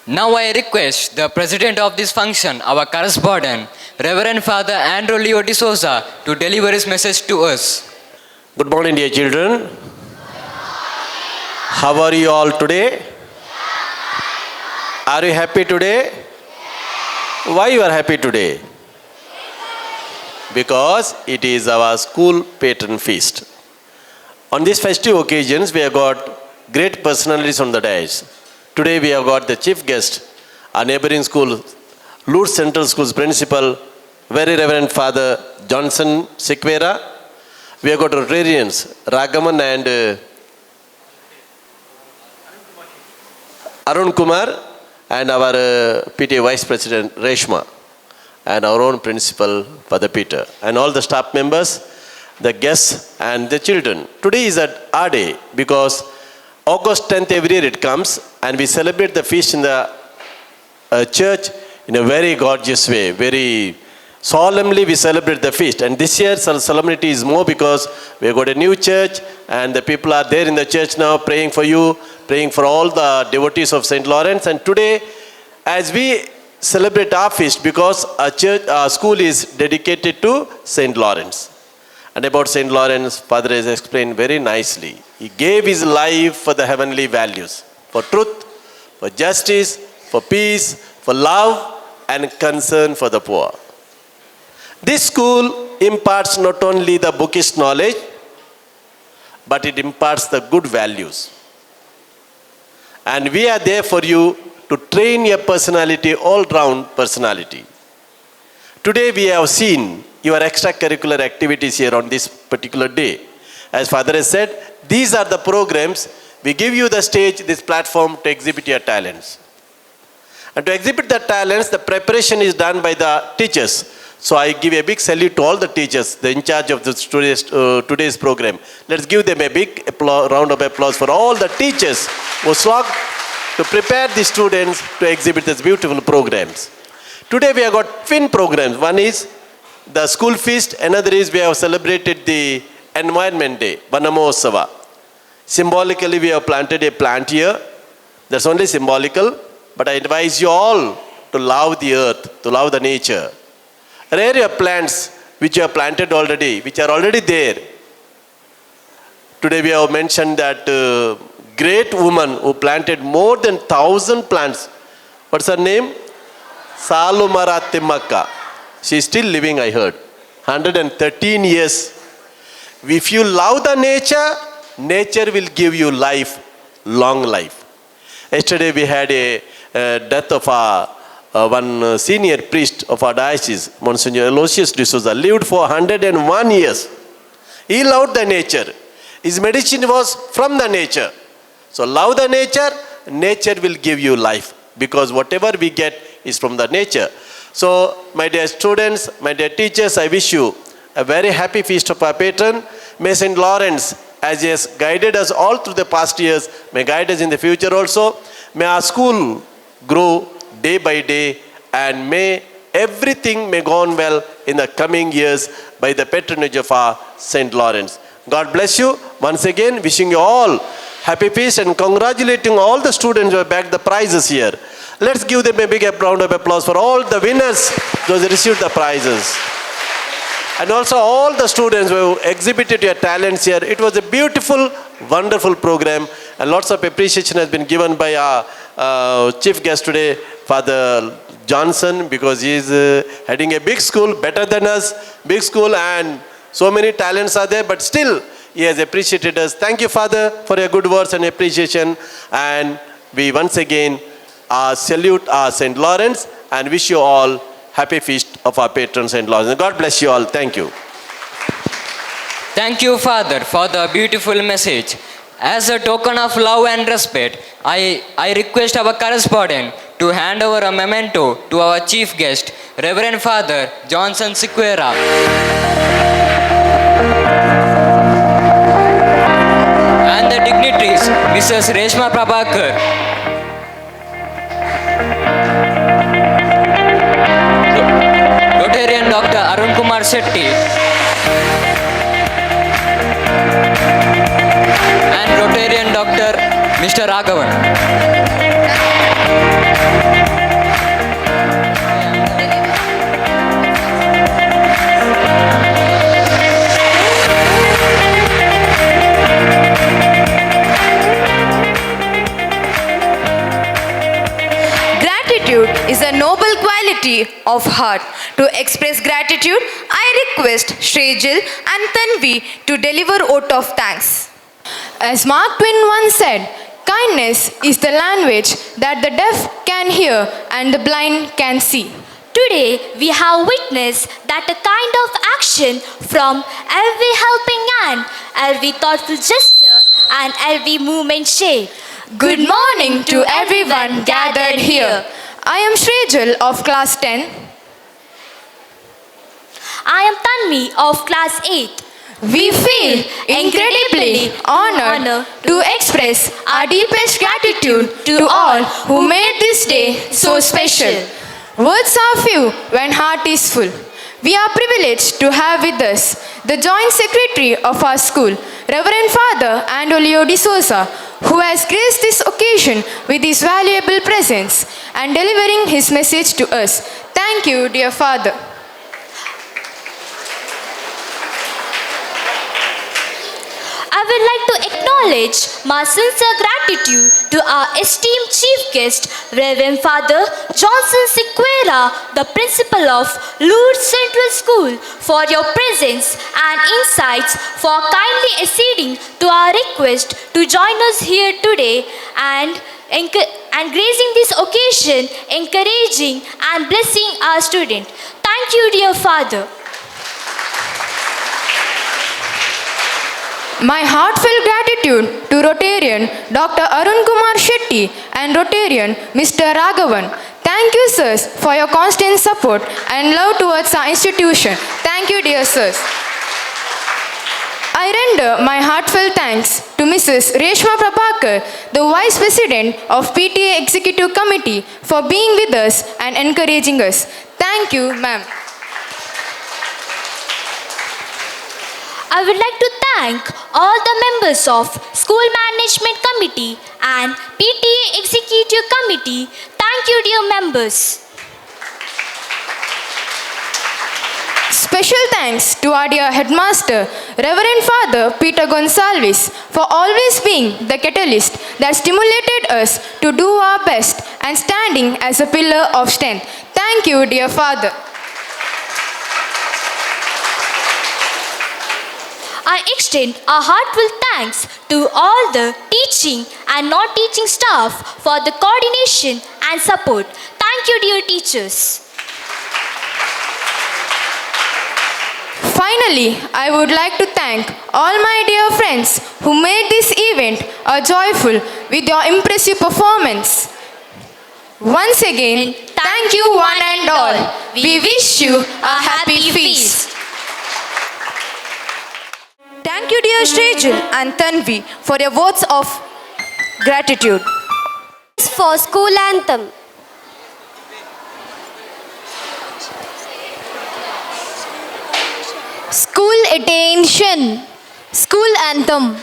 Now I request the president of this function, our correspondent, Reverend Father Andrew Leo D'Souza, to deliver his message to us. Good morning, dear children. How are you all today? Are you happy today? Why you are happy today? Because it is our school patron feast. On these festive occasions, we have got great personalities on the dais. Today we have got the chief guest, our neighboring school, Lourdes Central School's principal, Very Reverend Father Johnson Sequeira. We have got Rotarians, Ragaman and Arun Kumar, and our PTA Vice President Reshma, and our own principal Father Peter, and all the staff members, the guests and the children. Today is our day because August 10th every year it comes, and we celebrate the feast in the church in a very gorgeous way. Very solemnly we celebrate the feast. And this year solemnity is more because we have got a new church, and the people are there in the church now praying for you, praying for all the devotees of St. Lawrence. And today, as we celebrate our feast, because our school is dedicated to St. Lawrence. And about St. Lawrence, Father has explained very nicely. He gave his life for the heavenly values, for truth, for justice, for peace, for love, and concern for the poor. This school imparts not only the bookish knowledge, but it imparts the good values. And we are there for you to train your personality, all-round personality. Today we have seen your extracurricular activities here on this particular day. As Father has said, these are the programs. We give you the stage, this platform to exhibit your talents. And to exhibit the talents, the preparation is done by the teachers. So I give a big salute to all the teachers, the in charge of today's program. Let's give them a big round of applause for all the teachers who slogged to prepare the students to exhibit these beautiful programs. Today we have got twin programs. One is the school feast, another is we have celebrated the Environment Day, Vanamosava. Symbolically we have planted a plant here. That's only symbolical, but I advise you all to love the earth, to love the nature. Rare your plants which you have planted already, which are already there. Today we have mentioned that great woman who planted more than 1,000 plants. What's her name? Salumara Timmakka. She is still living, I heard. 113 years. If you love the nature, nature will give you life, long life. Yesterday we had a death of one senior priest of our diocese, Monsignor Aloysius D'Souza, lived for 101 years. He loved the nature. His medicine was from the nature. So love the nature, nature will give you life, because whatever we get is from the nature. So my dear students, my dear teachers, I wish you a very happy feast of our patron. May St. Lawrence, as he has guided us all through the past years, may guide us in the future also. May our school grow day by day, and may everything may go on well in the coming years by the patronage of our St. Lawrence. God bless you. Once again, wishing you all happy feast and congratulating all the students who have bagged the prizes here. Let's give them a big round of applause for all the winners, those who received the prizes. And also all the students who exhibited your talents here. It was a beautiful, wonderful program, and lots of appreciation has been given by our chief guest today, Father Johnson, because he is heading a big school, better than us, big school, and so many talents are there, but still he has appreciated us. Thank you, Father, for your good words and appreciation. And we once again salute our St. Lawrence and wish you all happy feast of our patron St. Lawrence. God bless you all. Thank you. Thank you, Father, for the beautiful message. As a token of love and respect, I request our correspondent to hand over a memento to our chief guest, Reverend Father Johnson Sequeira. And the dignitaries, Mrs. Reshma Prabhakar. Shetty and Rotarian Dr. Mr. Raghavan. Gratitude is a noble quality of heart. To express gratitude, I request Shrejal and Tanvi to deliver vote of thanks. As Mark Twain once said, kindness is the language that the deaf can hear and the blind can see. Today, we have witnessed that a kind of action from every helping hand, every thoughtful gesture, and every movement shape. Good morning to everyone gathered here. I am Shrejal of class 10. I am Tanvi of class 8. We feel incredibly honored to express our deepest gratitude to all who made this day so special. Words are few when heart is full. We are privileged to have with us the Joint Secretary of our school, Reverend Father Andolio de Souza, who has graced this occasion with his valuable presence and delivering his message to us. Thank you, dear Father. I would like to acknowledge my sincere gratitude to our esteemed chief guest, Reverend Father Johnson Sequeira, the principal of Lourdes Central School, for your presence and insights, for kindly acceding to our request to join us here today and gracing this occasion, encouraging and blessing our students. Thank you, dear Father. My heartfelt gratitude to Rotarian Dr. Arun Kumar Shetty and Rotarian Mr. Raghavan. Thank you, sirs, for your constant support and love towards our institution. Thank you, dear sirs. I render my heartfelt thanks to Mrs. Reshma Prabhakar, the Vice President of PTA Executive Committee, for being with us and encouraging us. Thank you, ma'am. I would like to thank all the members of School Management Committee and PTA Executive Committee. Thank you, dear members. Special thanks to our dear headmaster, Reverend Father Peter Gonsalves, for always being the catalyst that stimulated us to do our best and standing as a pillar of strength. Thank you, dear Father. I extend a heartfelt thanks to all the teaching and non-teaching staff for the coordination and support. Thank you, dear teachers. Finally, I would like to thank all my dear friends who made this event a joyful with your impressive performance. Once again, thank you one and all. We wish you a happy feast. Thank you, dear Shrejal and Tanvi, for your words of gratitude. For school anthem. School attention. School anthem.